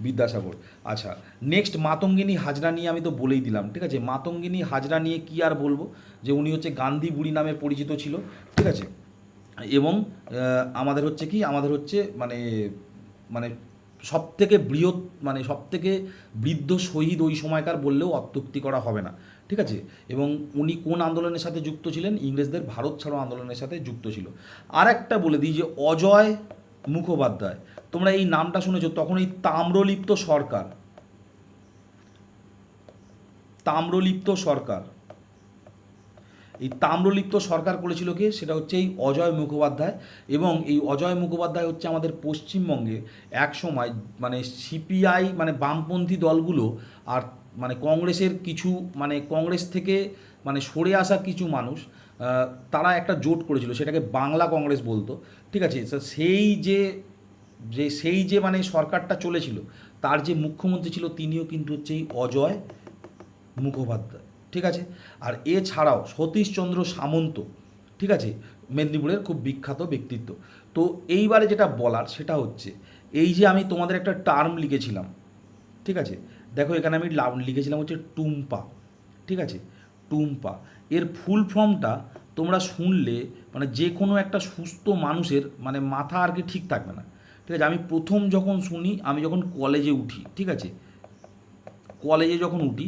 বিদ্যাসাগর। আচ্ছা, নেক্সট মাতঙ্গিনী হাজরা নিয়ে আমি তো বলেই দিলাম। ঠিক আছে, মাতঙ্গিনী হাজরা নিয়ে কি আর বলবো, যে উনি হচ্ছে গান্ধী বুড়ি নামে পরিচিত ছিল। ঠিক আছে, এবং আমাদের হচ্ছে কি, আমাদের হচ্ছে মানে মানে সবথেকে বৃহৎ মানে সবথেকে বৃদ্ধ শহীদ ওই সময়কার বললেও অত্যুক্তি করা হবে না। ঠিক আছে, এবং উনি কোন আন্দোলনের সাথে যুক্ত ছিলেন, ইংরেজদের ভারত ছাড়ো আন্দোলনের সাথে যুক্ত ছিল। আর একটা বলে দিই যে অজয় মুখোপাধ্যায়, তোমরা এই নামটা শুনেছো, তখন এই তাম্রলিপ্ত সরকার, তাম্রলিপ্ত সরকার এই তাম্রলিপ্ত সরকার করেছিল কে? সেটা হচ্ছে এই অজয় মুখোপাধ্যায়। এবং এই অজয় মুখোপাধ্যায় হচ্ছে আমাদের পশ্চিমবঙ্গে এক সময় মানে সিপিআই মানে বামপন্থী দলগুলো আর মানে কংগ্রেসের কিছু মানে কংগ্রেস থেকে মানে সরে আসা কিছু মানুষ তারা একটা জোট করেছিল, সেটাকে বাংলা কংগ্রেস বলতো। ঠিক আছে, সেই যে মানে সরকারটা চলেছিল তার যে মুখ্যমন্ত্রী ছিল তিনিও কিন্তু হচ্ছে এই অজয় মুখোপাধ্যায়। ঠিক আছে, আর এছাড়াও সতীশচন্দ্র সামন্ত, ঠিক আছে, মেদিনীপুরের খুব বিখ্যাত ব্যক্তিত্ব। তো এইবারে যেটা বলার সেটা হচ্ছে এই যে আমি তোমাদের একটা টার্ম লিখেছিলাম, ঠিক আছে, দেখো এখানে আমি লিখেছিলাম হচ্ছে টুম্পা। ঠিক আছে, টুম্পা এর ফুল ফর্মটা তোমরা শুনলে মানে যে কোনো একটা সুস্থ মানুষের মানে মাথা আর কি ঠিক থাকবে না। ঠিক আছে, আমি প্রথম যখন শুনি, আমি যখন কলেজে উঠি, ঠিক আছে, কলেজে যখন উঠি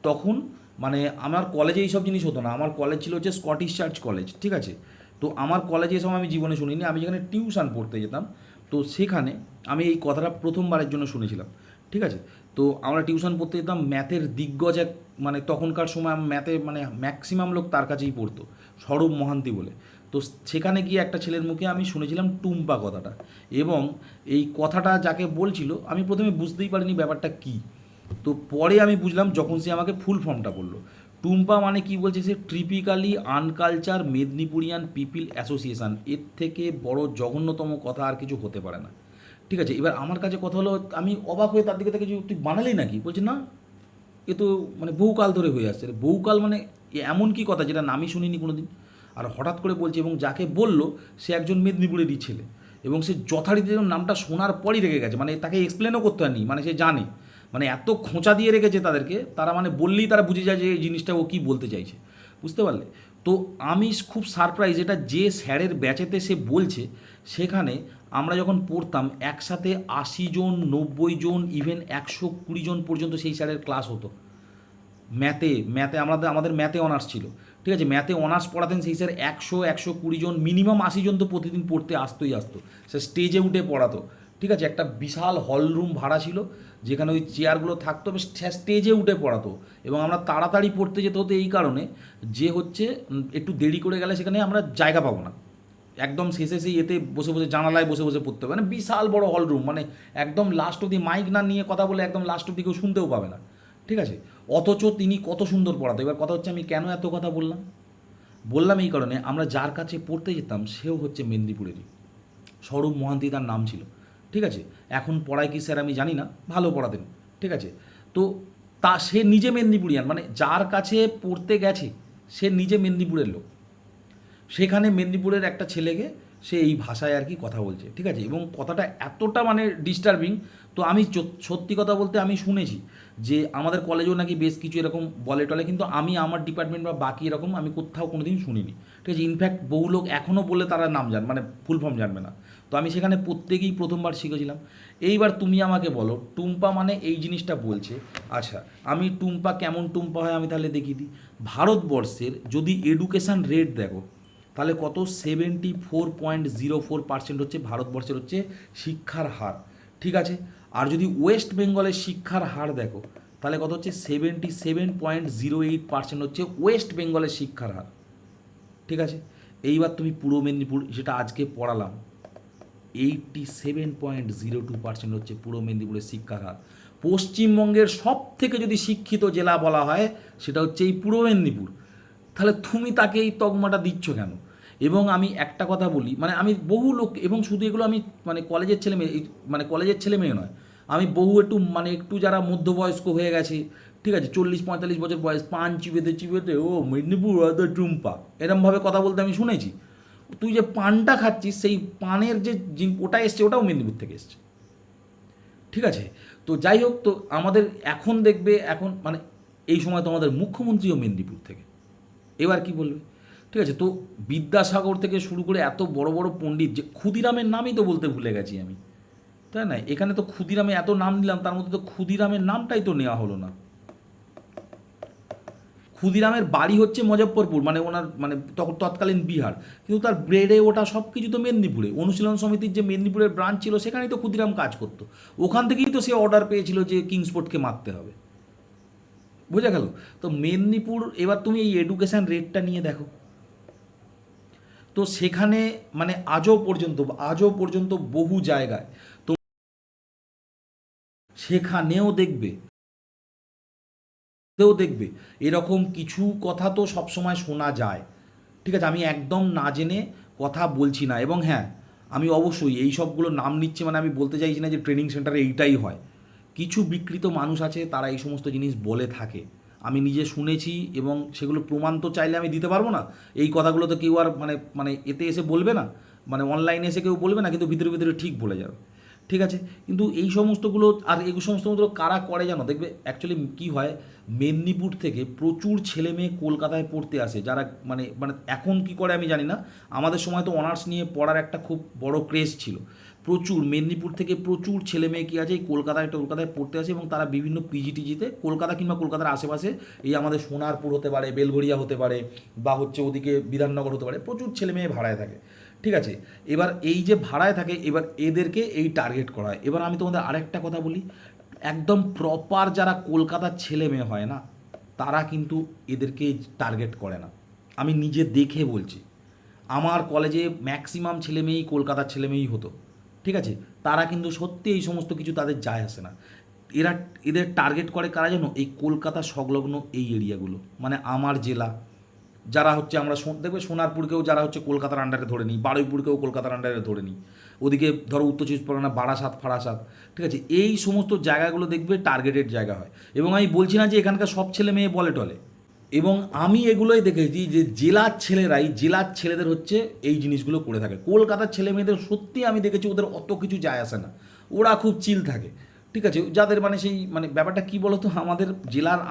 তখন মানে আমার কলেজে এইসব জিনিস হতো না। আমার কলেজ ছিল হচ্ছে স্কটিশ চার্চ কলেজ। ঠিক আছে, তো আমার কলেজে এসব আমি জীবনে শুনিনি। আমি যেখানে টিউশন পড়তে যেতাম তো সেখানে আমি এই কথাটা প্রথমবারের জন্য শুনেছিলাম। ঠিক আছে, তো আমরা টিউশন পড়তে যেতাম, ম্যাথের দিগ্গজ এক মানে তখনকার সময় ম্যাথে মানে ম্যাক্সিমাম লোক তার কাছেই পড়তো, স্বরূপ মহান্তি বলে। তো সেখানে গিয়ে একটা ছেলের মুখে আমি শুনেছিলাম টুম্পা কথাটা। এবং এই কথাটা যাকে বলছিল আমি প্রথমে বুঝতেই পারিনি ব্যাপারটা কী। তো পরে আমি বুঝলাম যখন সে আমাকে ফুল ফর্মটা বললো। টুম্পা মানে কি বলছে সে? ট্রিপিক্যালি আনকালচার মেদিনীপুরিয়ান পিপিল অ্যাসোসিয়েশন। এর থেকে বড় জঘন্যতম কথা আর কিছু হতে পারে না। ঠিক আছে, এবার আমার কাছে কথা হলো, আমি অবাক হয়ে তার দিকে থেকে, তুই বানালি নাকি? বলছে না, এ তো মানে বহুকাল ধরে হয়ে আসছে। বহুকাল মানে এমন কি কথা যেটা নামই শুনিনি কোনো দিন? আর হঠাৎ করে বলছে, এবং যাকে বললো সে একজন মেদিনীপুরেরই ছেলে, এবং সে যথারীতি নামটা শোনার পরই রেখে গেছে, মানে তাকে এক্সপ্লেনও করতে হয়নি, মানে সে জানে, মানে এত খোঁচা দিয়ে রেখেছে তাদেরকে, তারা মানে বললেই তারা বুঝে যায় যে এই জিনিসটা ও কী বলতে চাইছে। বুঝতে পারলে? তো আমি খুব সারপ্রাইজ, এটা যে স্যারের ব্যাচেতে সে বলছে, সেখানে আমরা যখন পড়তাম একসাথে 80 জন, 90 জন, ইভেন 120 জন পর্যন্ত সেই স্যারের ক্লাস হতো। ম্যাথে আমাদের ম্যাথে অনার্স ছিল। ঠিক আছে, ম্যাথে অনার্স পড়াতেন সেই স্যার 100-120 জন, মিনিমাম 80 জন তো প্রতিদিন পড়তে আসতো। সে স্টেজে উঠে পড়াতো। ঠিক আছে, একটা বিশাল হল রুম ভাড়া ছিল যেখানে ওই চেয়ারগুলো থাকতো, স্টেজে উঠে পড়াতো। এবং আমরা তাড়াতাড়ি পড়তে যেতে হতো এই কারণে যে হচ্ছে একটু দেরি করে গেলে সেখানে আমরা জায়গা পাবো না। একদম শেষে সেই এতে বসে বসে জানালায় বসে বসে পড়তে হবে, মানে বিশাল বড় হল রুম, মানে একদম লাস্ট অবধি মাইক না নিয়ে কথা বলে একদম লাস্ট অবধি কেউ শুনতেও পাবে না। ঠিক আছে, অথচ তিনি কত সুন্দর পড়াতো। এবার কথা হচ্ছে আমি কেন এত কথা বললাম এই কারণে, আমরা যার কাছে পড়তে যেতাম সেও হচ্ছে মেদিনীপুরেরই, স্বরূপ মহান্তি তার নাম ছিল। ঠিক আছে, এখন পড়ায় কি স্যার আমি জানি না, ভালো পড়াতেন। ঠিক আছে, তো সে নিজে মেদিনীপুরিয়ান, মানে যার কাছে পড়তে গেছে সে নিজে মেদিনীপুরের লোক। সেখানে মেদিনীপুরের একটা ছেলেকে সে এই ভাষায় আর কি কথা বলছে। ঠিক আছে, এবং কথাটা এতটা মানে ডিস্টার্বিং। তো আমি সত্যি কথা বলতে আমি শুনেছি যে আমাদের কলেজেও নাকি বেশ কিছু এরকম বলে টলে, কিন্তু আমি আমার ডিপার্টমেন্ট বা বাকি এরকম আমি কোথাও কোনো দিন শুনিনি। ঠিক আছে, ইনফ্যাক্ট বহু লোক এখনও বলে তারা নাম মানে ফুল ফর্ম জানবে না। তো আমি সেখানে প্রত্যেকেই প্রথমবার শিখেছিলাম। এইবার তুমি আমাকে বলো টুম্পা মানে এই জিনিসটা বলছে। আচ্ছা, আমি টুম্পা কেমন টুম্পা হয় আমি তাহলে দেখিয়ে দিই। ভারতবর্ষের যদি এডুকেশান রেট দেখো তাহলে কত? 74.04% হচ্ছে ভারতবর্ষের হচ্ছে শিক্ষার হার। ঠিক আছে, আর যদি ওয়েস্ট বেঙ্গলের শিক্ষার হার দেখো তাহলে কত হচ্ছে? 77.08% হচ্ছে ওয়েস্ট বেঙ্গলের শিক্ষার হার। ঠিক আছে, এইবার তুমি পূর্ব মেদিনীপুর যেটা আজকে পড়ালাম, 87.02% হচ্ছে পূর্ব মেদিনীপুরের শিক্ষার হার। পশ্চিমবঙ্গের সব থেকে যদি শিক্ষিত জেলা বলা হয় সেটা হচ্ছে এই পূর্ব মেদিনীপুর। তাহলে তুমি তাকে এই তকমাটা দিচ্ছ কেন? এবং আমি একটা কথা বলি, মানে আমি বহু লোক, এবং শুধু এগুলো আমি মানে কলেজের ছেলে মেয়ে নয়, আমি বহু একটু যারা মধ্যবয়স্ক হয়ে গেছে, ঠিক আছে, 40-45 বছর বয়স, পান চিবেতে ও মেদিনীপুর টুম্পা এরমভাবে কথা বলতে আমি শুনেছি। তুই যে পানটা খাচ্ছিস সেই পানের যে ওটা এসছে ওটাও মেদিনীপুর থেকে এসছে। ঠিক আছে, তো যাই হোক, তো আমাদের এখন দেখবে এখন মানে এই সময় তো আমাদের মুখ্যমন্ত্রীও মেদিনীপুর থেকে। এবার কি বলবে? ঠিক আছে, তো বিদ্যাসাগর থেকে শুরু করে এত বড় বড় পণ্ডিত, যে ক্ষুদিরামের নামই তো বলতে ভুলে গেছি আমি, তাই না? এখানে তো ক্ষুদিরামে এত নাম নিলাম, তার মধ্যে তো ক্ষুদিরামের নামটাই তো নেওয়া হলো না। ক্ষুদিরামের বাড়ি হচ্ছে মুজফ্ফরপুর, মানে ওনার মানে তখন তৎকালীন বিহার, কিন্তু তার ব্রেডে ওটা সব কিছু তো মেদিনীপুরে। অনুশীলন সমিতির যে মেদিনীপুরের ব্রাঞ্চ ছিল সেখানেই তো ক্ষুদিরাম কাজ করতো, ওখান থেকেই তো সে অর্ডার পেয়েছিল যে কিংসফোর্ডকে মারতে হবে। বোঝা গেল? তো মেদিনীপুর, এবার তুমি এই এডুকেশান রেটটা নিয়ে দেখো, তো সেখানে মানে আজও পর্যন্ত বহু জায়গায় তো সেখানেও দেখবে এরকম কিছু কথা তো সবসময় শোনা যায়। ঠিক আছে, আমি একদম না জেনে কথা বলছি না, এবং হ্যাঁ, আমি অবশ্যই এই সবগুলো নাম নিচ্ছি মানে আমি বলতে চাইছি না যে ট্রেনিং সেন্টারে এইটাই হয়। কিছু বিকৃত মানুষ আছে, তারা এই সমস্ত জিনিস বলে থাকে, আমি নিজে শুনেছি, এবং সেগুলো প্রমাণ তো চাইলে আমি দিতে পারবো না। এই কথাগুলো তো কেউ আর মানে মানে এতে এসে বলবে না, মানে অনলাইনে এসে কেউ বলবে না, কিন্তু ভিতরে ভিতরে ঠিক বলে যাবে। ঠিক আছে, কিন্তু এই সমস্তগুলো আর এই সমস্তগুলো কারা করে জানো? দেখবে অ্যাকচুয়ালি কী হয়, মেদিনীপুর থেকে প্রচুর ছেলে মেয়ে কলকাতায় পড়তে আসে, যারা মানে মানে এখন কি করে আমি জানি না। আমাদের সময় তো অনার্স নিয়ে পড়ার একটা খুব বড় ক্রেজ ছিল। প্রচুর মেদিনীপুর থেকে প্রচুর ছেলে মেয়ে কী আছে, এই কলকাতায় পড়তে আসে, এবং তারা বিভিন্ন পিজিটিজিতে কলকাতা কিংবা কলকাতার আশেপাশে, এই আমাদের সোনারপুর হতে পারে, বেলঘড়িয়া হতে পারে, বা হচ্ছে ওদিকে বিধাননগর হতে পারে, প্রচুর ছেলে মেয়ে ভাড়ায় থাকে। ঠিক আছে, এবার এই যে ভাড়ায় থাকে, এবার এদেরকে এই টার্গেট করা হয়। এবার আমি তোমাদের আরেকটা কথা বলি, একদম প্রপার যারা কলকাতার ছেলে মেয়ে হয় না, তারা কিন্তু এদেরকে টার্গেট করে না। আমি নিজে দেখে বলছি, আমার কলেজে ম্যাক্সিমাম ছেলে মেয়েই কলকাতার ছেলে মেয়েই হতো। ঠিক আছে, তারা কিন্তু সত্যি এই সমস্ত কিছু তাদের যায় আসে না। এরা এদের টার্গেট করে কারা যেন, এই কলকাতা সংলগ্ন এই এরিয়াগুলো, মানে আমার জেলা, যারা হচ্ছে আমরা দেখবে সোনারপুরকেও যারা হচ্ছে কলকাতার আন্ডারে ধরে নিই, বারুইপুরকেও কলকাতার আন্ডারে ধরে নিই, ওদিকে ধরো উত্তর চব্বিশ পরগনা বারাসাত ফারাসাত। ঠিক আছে, এই সমস্ত জায়গাগুলো দেখবে টার্গেটেড জায়গা হয়। এবং আমি বলছি না যে এখানকার সব ছেলে মেয়ে বলে টলে, এবং আমি এগুলোই দেখেছি যে জেলার ছেলেদের হচ্ছে এই জিনিসগুলো করে থাকে। কলকাতার ছেলে মেয়েদের সত্যি আমি দেখেছি ওদের অত কিছু যায় আসে না, ওরা খুব চিল থাকে। ঠিক আছে, যাদের মানে সেই মানে ব্যাপারটা কী বলতো,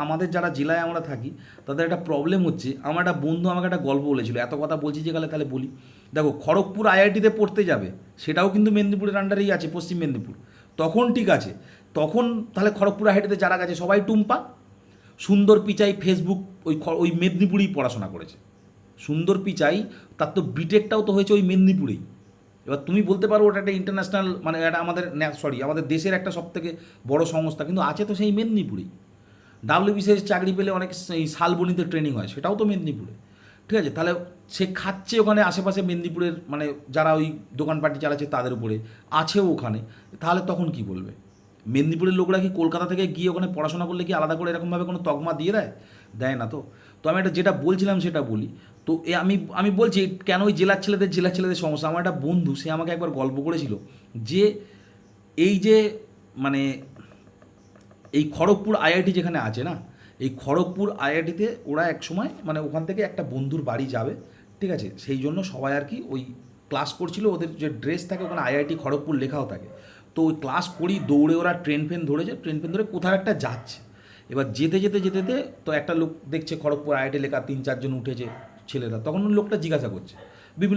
আমাদের যারা জেলায় আমরা থাকি, তাদের একটা প্রবলেম হচ্ছে, আমার একটা বন্ধু আমাকে একটা গল্প বলেছিল, এত কথা বলছি যে তাহলে বলি। দেখো, খড়গপুর আইআইটিতে পড়তে যাবে, সেটাও কিন্তু মেদিনীপুরের আন্ডারেই আছে, পশ্চিম মেদিনীপুর। তখন ঠিক আছে, তখন তাহলে খড়গপুর আইআইটিতে যারা গেছে সবাই টুম্পা। সুন্দর পিচাই ফেসবুক ওই মেদিনীপুরেই পড়াশোনা করেছে। সুন্দর পিচাই, তার তো বিটেকটাও তো হয়েছে ওই মেদিনীপুরেই। এবার তুমি বলতে পারো ওটা একটা ইন্টারন্যাশনাল, মানে এটা আমাদের দেশের একটা সবথেকে বড় সংস্থা, কিন্তু আছে তো সেই মেদিনীপুরেই। ডাব্লিউবিসিএস চাকরি পেলে অনেক এই শালবনিতে ট্রেনিং হয়, সেটাও তো মেদিনীপুরে। ঠিক আছে, তাহলে সে খাচ্ছে ওখানে আশেপাশে মেদিনীপুরের, মানে যারা ওই দোকানপাটি চালাচ্ছে তাদের উপরে আছেও ওখানে, তাহলে তখন কি বলবে? মেদিনীপুরের লোকরা কি কলকাতা থেকে গিয়ে ওখানে পড়াশোনা করলে কি আলাদা করে এরকমভাবে কোনো তকমা দিয়ে দেয় না তো। তো আমি একটা যেটা বলছিলাম সেটা বলি। তো আমি বলছি কেন ওই জেলার ছেলেদের সমস্যা। আমার একটা বন্ধু, সে আমাকে একবার গল্প করেছিল যে এই যে মানে এই খড়গপুর আইআইটি যেখানে আছে না, এই খড়গপুর আইআইটিতে ওরা এক সময় মানে ওখান থেকে একটা বন্ধুর বাড়ি যাবে। ঠিক আছে, সেই জন্য সবাই আর কি ওই ক্লাস করছিল, ওদের যে ড্রেস থাকে ওখানে আইআইটি খড়গপুর লেখাও থাকে। তো ওই ক্লাস করি দৌড়ে ওরা ট্রেন ফেন ধরে কোথাও একটা যাচ্ছে। এবার যেতে তো একটা লোক দেখছে খড়গপুর আইআইটি লেখা, 3-4 জন উঠেছে ছেলেরা, তখন ওই লোকটা জিজ্ঞাসা করছে,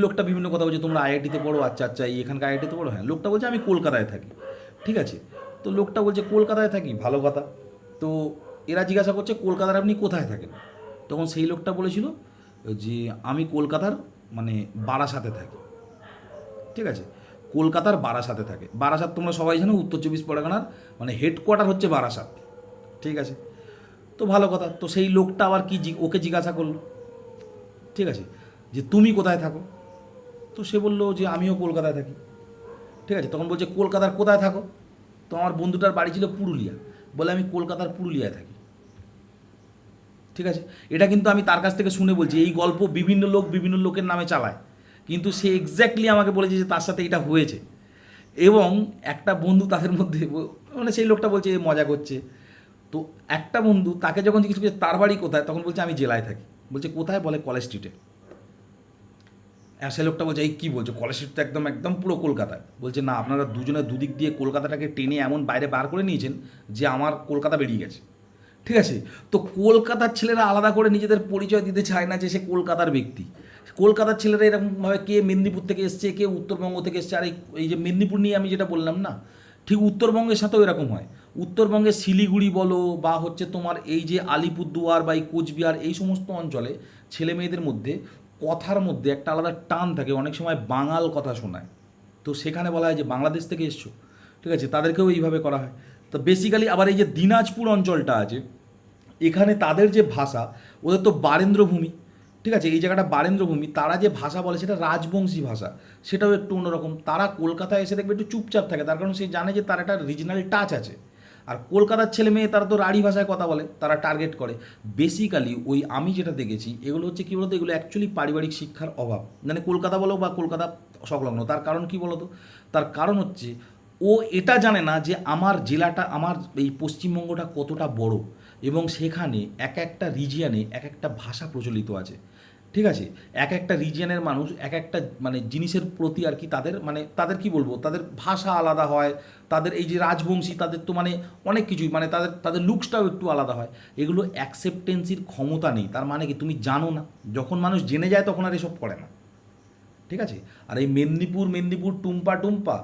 লোকটা বিভিন্ন কথা বলছে, তোমরা আইআইটিতে পড়ো? আচ্ছা আচ্ছা, এই এখানকার আইআইটিতে পড়ো? হ্যাঁ। লোকটা বলছে আমি কলকাতায় থাকি। ঠিক আছে, তো লোকটা বলছে কলকাতায় থাকি, ভালো কথা। তো এরা জিজ্ঞাসা করছে কলকাতার আপনি কোথায় থাকেন? তখন সেই লোকটা বলেছিল যে আমি কলকাতার মানে বারাসাতে থাকি। ঠিক আছে, কলকাতার বারাসাতে থাকে। বারাসাত তোমরা সবাই জানো উত্তর চব্বিশ পরগনার মানে হেডকোয়ার্টার হচ্ছে বারাসাত। ঠিক আছে, তো ভালো কথা। তো সেই লোকটা আবার কি ওকে জিজ্ঞাসা করলো, ঠিক আছে, যে তুমি কোথায় থাকো? তো সে বললো যে আমিও কলকাতায় থাকি। ঠিক আছে, তখন বলছে কলকাতার কোথায় থাকো? তো আমার বন্ধুটার বাড়ি ছিল পুরুলিয়া, বলে আমি কলকাতার পুরুলিয়ায় থাকি। ঠিক আছে, এটা কিন্তু আমি তার কাছ থেকে শুনে বলছি, এই গল্প বিভিন্ন লোক বিভিন্ন লোকের নামে চালায়, কিন্তু সে এক্স্যাক্টলি আমাকে বলেছে যে তার সাথে এটা হয়েছে। এবং একটা বন্ধু তাদের মধ্যে মানে সেই লোকটা বলছে এ মজা করছে। তো একটা বন্ধু তাকে যখন জিজ্ঞেস করছে তার বাড়ি কোথায়, তখন বলছে আমি জেলায় থাকি। বলছে কোথায়? বলে কলেজ স্ট্রিটে। আর সে লোকটা বলছে এই কী বলছো, কলেজ স্ট্রিট তো একদম একদম পুরো কলকাতায়। বলছে না, আপনারা দুজনে দুদিক দিয়ে কলকাতাটাকে টেনে এমন বাইরে বার করে নিয়েছেন যে আমার কলকাতা বেরিয়ে গেছে। ঠিক আছে, তো কলকাতার ছেলেরা আলাদা করে নিজেদের পরিচয় দিতে চায় না যে সে কলকাতার ব্যক্তি। কলকাতার ছেলেরা এরকমভাবে কে মেদিনীপুর থেকে এসছে, কে উত্তরবঙ্গ থেকে এসছে। আর এই যে মেদিনীপুর নিয়ে আমি যেটা বললাম না, ঠিক উত্তরবঙ্গের সাথেও এরকম হয়। উত্তরবঙ্গে শিলিগুড়ি বলো বা হচ্ছে তোমার এই যে আলিপুরদুয়ার বা এই কোচবিহার, এই সমস্ত অঞ্চলে ছেলে মেয়েদের মধ্যে কথার মধ্যে একটা আলাদা টান থাকে, অনেক সময় বাঙাল কথা শোনায়। তো সেখানে বলা হয় যে বাংলাদেশ থেকে এসছো। ঠিক আছে, তাদেরকেও এইভাবে করা হয়। তো বেসিক্যালি আবার এই যে দিনাজপুর অঞ্চলটা আছে, এখানে তাদের যে ভাষা, ওদের তো বারেন্দ্রভূমি, ঠিক আছে, এই জায়গাটা বারেন্দ্রভূমি, তারা যে ভাষা বলে সেটা রাজবংশী ভাষা, সেটাও একটু অন্যরকম। তারা কলকাতায় এসে দেখবে একটু চুপচাপ থাকে, তার কারণ সে জানে যে তার একটা রিজনাল টাচ আছে। আর কলকাতার ছেলে মেয়ে তারা তো রাঢ়ী ভাষায় কথা বলে, তারা টার্গেট করে। বেসিক্যালি ওই আমি যেটা দেখেছি, এগুলো হচ্ছে কী বলতো, এগুলো অ্যাকচুয়ালি পারিবারিক শিক্ষার অভাব। মানে কলকাতা বলো বা কলকাতা সংলগ্ন, তার কারণ কী বলতো, তার কারণ হচ্ছে ও এটা জানে না যে আমার জেলাটা, আমার এই পশ্চিমবঙ্গটা কতটা বড়, এবং সেখানে এক একটা রিজিয়নে এক একটা ভাষা প্রচলিত আছে, ঠিক আছে। এক একটা রিজিয়নের মানুষ এক একটা মানে জিনিসের প্রতি আর কি তাদের মানে তাদের কি বলবো, তাদের ভাষা আলাদা হয়, তাদের এই যে রাজবংশী, তাদের তো মানে অনেক কিছুই, মানে তাদের তাদের লুকসটাও একটু আলাদা হয়। এগুলো অ্যাকসেপ্টেন্সির ক্ষমতা নেই, তার মানে কি তুমি জানো না, যখন মানুষ জেনে যায় তখন আর এসব করে না, ঠিক আছে। আর এই মেদিনীপুর মেদিনীপুর টুম্পা টুম্পা,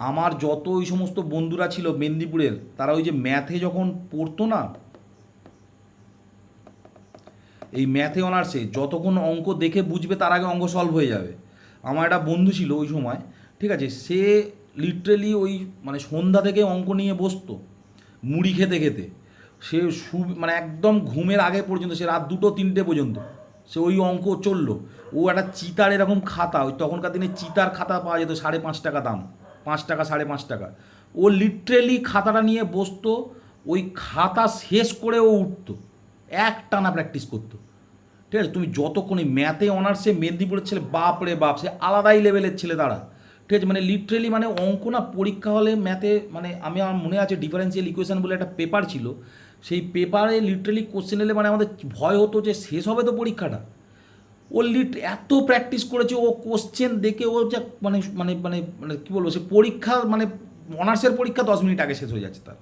আমার যত ওই সমস্ত বন্ধুরা ছিল মেদিনীপুরের, তারা ওই যে ম্যাথে যখন পড়তো না, এই ম্যাথে অনার্সে যতক্ষণ অঙ্ক দেখে বুঝবে তার আগে অঙ্ক সলভ হয়ে যাবে। আমার একটা বন্ধু ছিল ওই সময়, ঠিক আছে, সে লিটারেলি ওই মানে সন্ধ্যা থেকে অঙ্ক নিয়ে বসতো মুড়ি খেতে খেতে, সে মানে একদম ঘুমের আগে পর্যন্ত, সে রাত 2-3টে পর্যন্ত সে ওই অঙ্ক চললো। ও একটা চিতার এরকম খাতা, ওই তখনকার দিনে চিতার খাতা পাওয়া যেত 5.5 টাকা দাম, 5 টাকা 5.5 টাকা। ও লিটারেলি খাতাটা নিয়ে বসতো, ওই খাতা শেষ করে ও উঠতো, একটানা প্র্যাকটিস করতো, ঠিক আছে। তুমি যতক্ষণ এই ম্যাথে অনার্সে মেদিনীপুরের ছেলে, বাপ রে বাপ, সে আলাদাই লেভেলের ছেলে তারা, ঠিক আছে। মানে লিটারেলি মানে অঙ্ক না, পরীক্ষা হলে ম্যাথে মানে আমার মনে আছে ডিফারেন্সিয়াল ইকুয়েশন বলে একটা পেপার ছিল, সেই পেপারে লিটারেলি কোশ্চেন এলে মানে আমাদের ভয় হতো যে শেষ হবে তো পরীক্ষাটা। ও এত প্র্যাকটিস করেছে, ও কোশ্চেন দেখে ও যা মানে মানে মানে মানে কী বলবো, সে পরীক্ষা মানে অনার্সের পরীক্ষা 10 মিনিট আগে শেষ হয়ে যাচ্ছে তার,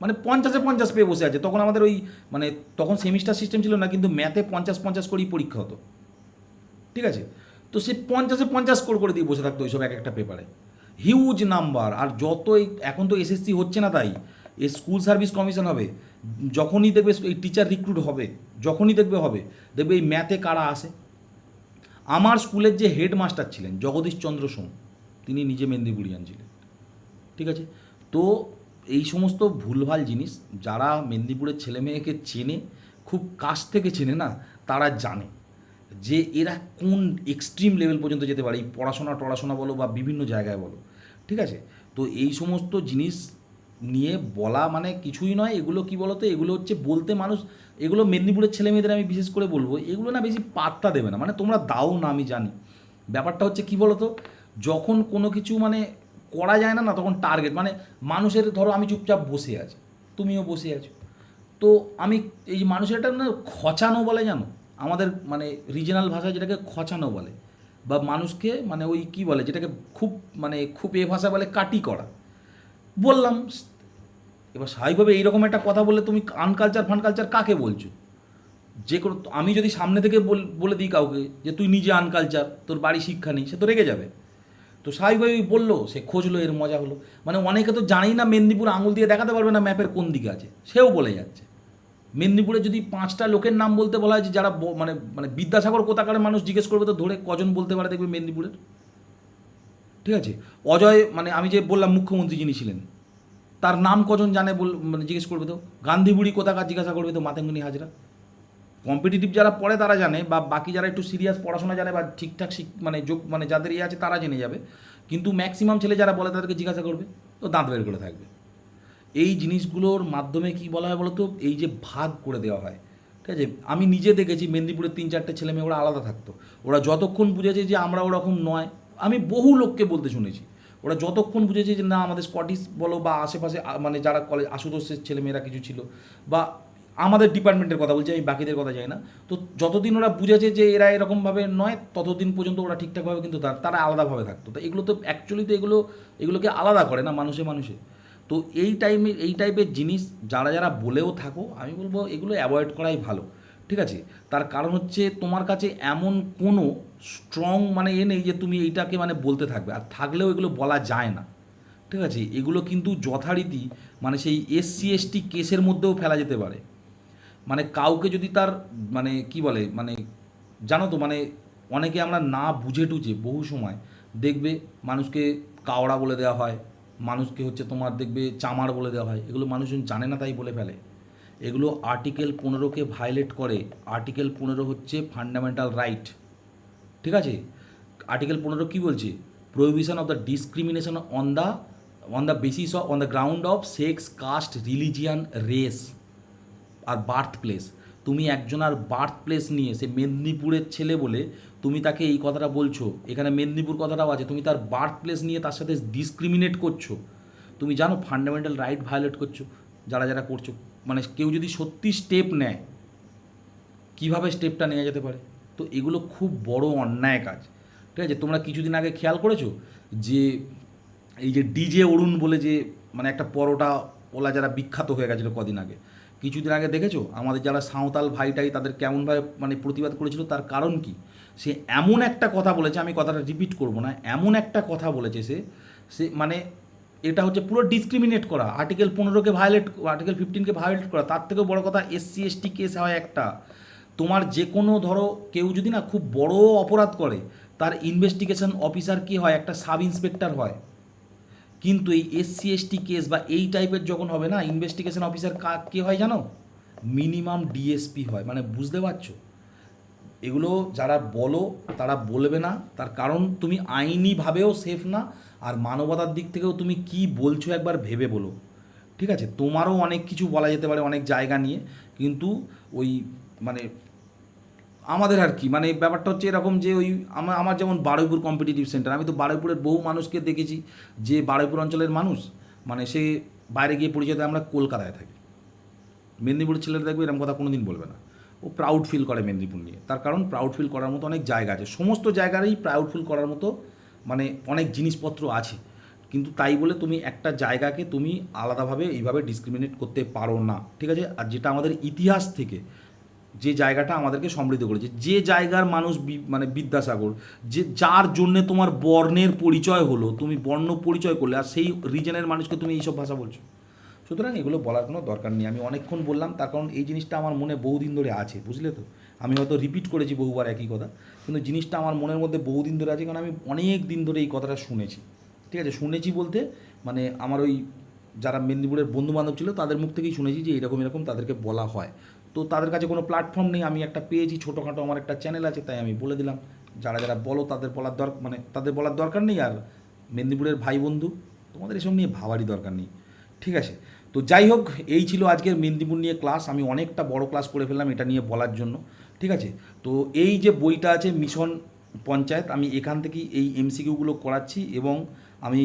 মানে 50-50 পেয়ে বসে আছে। তখন আমাদের ওই মানে তখন সেমিস্টার সিস্টেম ছিল না, কিন্তু ম্যাথে 50-50 করেই পরীক্ষা হতো, ঠিক আছে। তো সে 50-50 স্কোর করে দিয়ে বসে থাকতো ওইসব এক একটা পেপারে, হিউজ নাম্বার। আর যতই এখন তো এসএসসি হচ্ছে না, তাই এই স্কুল সার্ভিস কমিশন হবে, যখনই দেখবে এই টিচার রিক্রুট হবে, যখনই দেখবে হবে, দেখবে এই ম্যাথে কারা আসে। আমার স্কুলের যে হেডমাস্টার ছিলেন জগদীশ চন্দ্র সোম, তিনি নিজে মেদিনীপুরিয়ান ছিলেন, ঠিক আছে। তো এই সমস্ত ভুলভাল জিনিস যারা মেদিনীপুরের ছেলে মেয়েকে চেনে, খুব কাছ থেকে চেনে না, তারা জানে যে এরা কোন এক্সট্রিম লেভেল পর্যন্ত যেতে পারে, এই পড়াশোনা বলো বা বিভিন্ন জায়গায় বলো, ঠিক আছে। তো এই সমস্ত জিনিস নিয়ে বলা মানে কিছুই নয়, এগুলো কি বলো তো, এগুলো হচ্ছে বলতে মানুষ, এগুলো মেদিনীপুরের ছেলে মেয়েদের আমি বিশেষ করে বলবো, এগুলো না বেশি পাত্তা দেবে না, মানে তোমরা দাও না আমি জানি। ব্যাপারটা হচ্ছে কি বলো তো, যখন কোনো কিছু মানে করা যায় না, না তখন টার্গেট, মানে মানুষের ধরো আমি চুপচাপ বসে আছি, তুমিও বসে আছো, তো আমি এই যে মানুষের একটা না খচানো বলে জানো, আমাদের মানে রিজনাল ভাষায় যেটাকে খচানো বলে, বা মানুষকে মানে ওই কী বলে যেটাকে খুব মানে খুব এ ভাষা বলে কাটি করা, বললাম। এবার স্বাভাবিকভাবে এইরকম একটা কথা বললে তুমি আনকালচার ফানকালচার কাকে বলছো, যে কোনো আমি যদি সামনে থেকে বলে দিই কাউকে যে তুই নিজে আনকালচার, তোর বাড়ি শিক্ষা নেই, সে তো রেগে যাবে। তো স্বাভাবিকভাবেই বললো, সে খোঁজলো, এর মজা হলো। মানে অনেকে তো জানেই না মেদিনীপুর, আঙুল দিয়ে দেখাতে পারবে না ম্যাপের কোন দিকে আছে, সেও বলে যাচ্ছে। মেদিনীপুরে যদি 5টা লোকের নাম বলতে বলা হয় যে যারা মানে মানে বিদ্যাসাগর কোথাকার মানুষ জিজ্ঞেস করবে, তো ধরে কজন বলতে পারে দেখবে মেদিনীপুরের, ঠিক আছে। অজয় মানে আমি যে বললাম মুখ্যমন্ত্রী যিনি ছিলেন, তার নাম কজন জানে মানে জিজ্ঞেস করবে, তো গান্ধী বুড়ি কোথাকার জিজ্ঞাসা করবে তো মাতঙ্গিনী হাজরা। কম্পিটিটিভ যারা পড়ে তারা জানে, বা বাকি যারা একটু সিরিয়াস পড়াশোনা জানে বা ঠিকঠাক মানে যোগ মানে যাদের ইয়ে আছে তারা জেনে যাবে, কিন্তু ম্যাক্সিমাম ছেলে যারা বলে তাদেরকে জিজ্ঞাসা করবে, তো দাঁত বের করে থাকবে। এই জিনিসগুলোর মাধ্যমে কি বলা হয় বলো তো, এই যে ভাগ করে দেওয়া হয়, ঠিক আছে। আমি নিজে দেখেছি মেদিনীপুরের 3-4টে ছেলে মেয়ে ওরা আলাদা থাকতো, ওরা যতক্ষণ বুঝেছে যে আমরা ওরকম নয়, আমি বহু লোককে বলতে শুনেছি, ওরা যতক্ষণ বুঝেছে যে না আমাদের স্কটিশ বলো বা আশেপাশে মানে যারা কলেজ আশুতোষের ছেলেমেয়েরা কিছু ছিল, বা আমাদের ডিপার্টমেন্টের কথা বলছি, আমি বাকিদের কথা জানি না, তো যতদিন ওরা বুঝেছে যে এরা এরকমভাবে নয়, ততদিন পর্যন্ত ওরা ঠিকঠাকভাবে কিন্তু তারা আলাদাভাবে থাকতো। তো এগুলো তো অ্যাকচুয়ালি তো এগুলোকে আলাদা করে না মানুষে মানুষে। তো এই টাইপের জিনিস যারা যারা বলেও থাকো, আমি বলবো এগুলো অ্যাভয়েড করাই ভালো, ঠিক আছে। তার কারণ হচ্ছে তোমার কাছে এমন কোনো স্ট্রং মানে নেই যে তুমি এইটাকে মানে বলতে থাকবে, আর থাকলেও এগুলো বলা যায় না, ঠিক আছে। এগুলো কিন্তু যথারীতি মানে সেই SC ST কেসের মধ্যেও ফেলা যেতে পারে। মানে কাউকে যদি তার মানে কি বলে মানে জানো তো, মানে অনেকে আমরা না বুঝে টুঝে বহু সময় দেখবে মানুষকে কাওড়া বলে দেওয়া হয়, মানুষকে হচ্ছে তোমার দেখবে চামার বলে দেওয়া হয়, এগুলো মানুষজন জানে না তাই বলে ফেলে। এগুলো আর্টিকেল 15কে ভায়োলেট করে। আর্টিকেল 15 হচ্ছে ফান্ডামেন্টাল রাইট, ঠিক আছে? আর্টিকেল 15 কী বলছে? Prohibition of the discrimination on the basis of on the ground of sex, caste, religion, race আর বার্থ প্লেস। তুমি একজনের বার্থ প্লেস নিয়ে, সে মেদিনীপুরের ছেলে বলে তুমি তাকে এই কথাটা বলছো, এখানে মেদিনীপুর কথাটাও আছে, তুমি তার বার্থ প্লেস নিয়ে তার সাথে ডিসক্রিমিনেট করছো। তুমি জানো ফান্ডামেন্টাল রাইট ভায়োলেট করছো যারা যারা করছো। মানে কেউ যদি সত্যি স্টেপ নেয়, কীভাবে স্টেপটা নেওয়া যেতে পারে? তো এগুলো খুব বড় অন্যায় কাজ, ঠিক আছে? তোমরা কিছুদিন আগে খেয়াল করেছো যে এই যে ডিজে অরুণ বলে যে মানে একটা পরোটা ওলা যারা বিখ্যাত হয়ে গেছিলো কদিন আগে, কিছুদিন আগে দেখেছো আমাদের যারা সাঁওতাল ভাইটাই তাদের কেমনভাবে মানে প্রতিবাদ করেছিল? তার কারণ কি? সে এমন একটা কথা বলেছে, আমি কথাটা রিপিট করব না, এমন একটা কথা বলেছে সে সে মানে এটা হচ্ছে পুরো ডিসক্রিমিনেট করা, আর্টিকেল 15কে ভায়োলেট, আর্টিকেল 15কে ভায়োলেট করা। তার থেকেও বড় কথা, SC ST কেস হয় একটা। তোমার যে কোনো ধরো কেউ যদি না খুব বড় অপরাধ করে, তার ইনভেস্টিগেশন অফিসার কি হয়? একটা সাব ইন্সপেক্টর হয়। কিন্তু এই SC ST কেস বা এই টাইপের যখন হবে না, ইনভেস্টিগেশন অফিসার কে হয় জানো? মিনিমাম DSP হয়। মানে বুঝতে পারছো? এগুলো যারা বলো তারা বলবে না, তার কারণ তুমি আইনিভাবেও সেফ না, আর মানবতার দিক থেকেও তুমি কি বলছো একবার ভেবে বলো, ঠিক আছে? তোমারও অনেক কিছু বলা যেতে পারে অনেক জায়গা নিয়ে, কিন্তু ওই মানে আমাদের আর কি মানে ব্যাপারটা হচ্ছে এরকম যে ওই আমার যেমন বারুইপুর কম্পিটিটিভ সেন্টার, আমি তো বারুইপুরের বহু মানুষকে দেখেছি যে বারুইপুর অঞ্চলের মানুষ মানে সে বাইরে গিয়ে পরিচয় দেয় আমরা কলকাতায় থাকি। মেদিনীপুরের ছেলেরা দেখবে এরকম কথা কোনো দিন বলবে না, ও প্রাউড ফিল করে মেদিনীপুর নিয়ে। তার কারণ প্রাউড ফিল করার মতো অনেক জায়গা আছে, সমস্ত জায়গারই প্রাউড ফিল করার মতো মানে অনেক জিনিসপত্র আছে, কিন্তু তাই বলে তুমি একটা জায়গাকে তুমি আলাদাভাবে এইভাবে ডিসক্রিমিনেট করতে পারো না, ঠিক আছে? আর যেটা আমাদের ইতিহাস থেকে যে জায়গাটা আমাদেরকে সমৃদ্ধ করেছে, যে জায়গার মানুষ মানে বিদ্যাসাগর, যে যার জন্যে তোমার বর্ণের পরিচয় হলো, তুমি বর্ণ পরিচয় করলে, আর সেই রিজনের মানুষকে তুমি এইসব ভাষা বলছো। সুতরাং এগুলো বলার কোনো দরকার নেই। আমি অনেকক্ষণ বললাম, তার কারণ এই জিনিসটা আমার মনে বহুদিন ধরে আছে, বুঝলে তো? আমি হয়তো রিপিট করেছি বহুবার একই কথা, কিন্তু জিনিসটা আমার মনের মধ্যে বহুদিন ধরে আছে, কারণ আমি অনেক দিন ধরে এই কথাটা শুনেছি, ঠিক আছে? শুনেছি বলতে মানে আমার ওই যারা মেদিনীপুরের বন্ধুবান্ধব ছিল তাদের মুখ থেকেই শুনেছি যে এরকম এরকম তাদেরকে বলা হয়। তো তাদের কাছে কোনো প্ল্যাটফর্ম নেই, আমি একটা পেয়েছি ছোটোখাটো, আমার একটা চ্যানেল আছে, তাই আমি বলে দিলাম। যারা যারা বলো তাদের বলার মানে তাদের বলার দরকার নেই, আর মেদিনীপুরের ভাই বন্ধু তোমাদের এসব নিয়ে ভাবারই দরকার নেই, ঠিক আছে? তো যাই হোক, এই ছিল আজকের মেদিনীপুর নিয়ে ক্লাস। আমি অনেকটা বড় ক্লাস করে ফেললাম এটা নিয়ে বলার জন্য, ঠিক আছে? তো এই যে বইটা আছে মিশন পঞ্চায়েত, আমি এখান থেকেই এই MCQগুলো করাচ্ছি, এবং আমি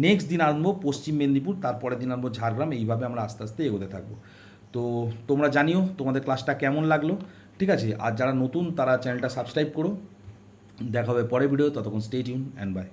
নেক্সট দিন আনবো পশ্চিম মেদিনীপুর, তারপরের দিন আনবো ঝাড়গ্রাম, এইভাবে আমরা আস্তে আস্তে এগোতে থাকবো। তো তোমরা জানিও তোমাদের ক্লাসটা কেমন লাগলো, ঠিক আছে? আর যারা নতুন তারা চ্যানেলটা সাবস্ক্রাইব করো। দেখা হবে পরের ভিডিও, ততক্ষণ স্টে টিউন অ্যান্ড বাই।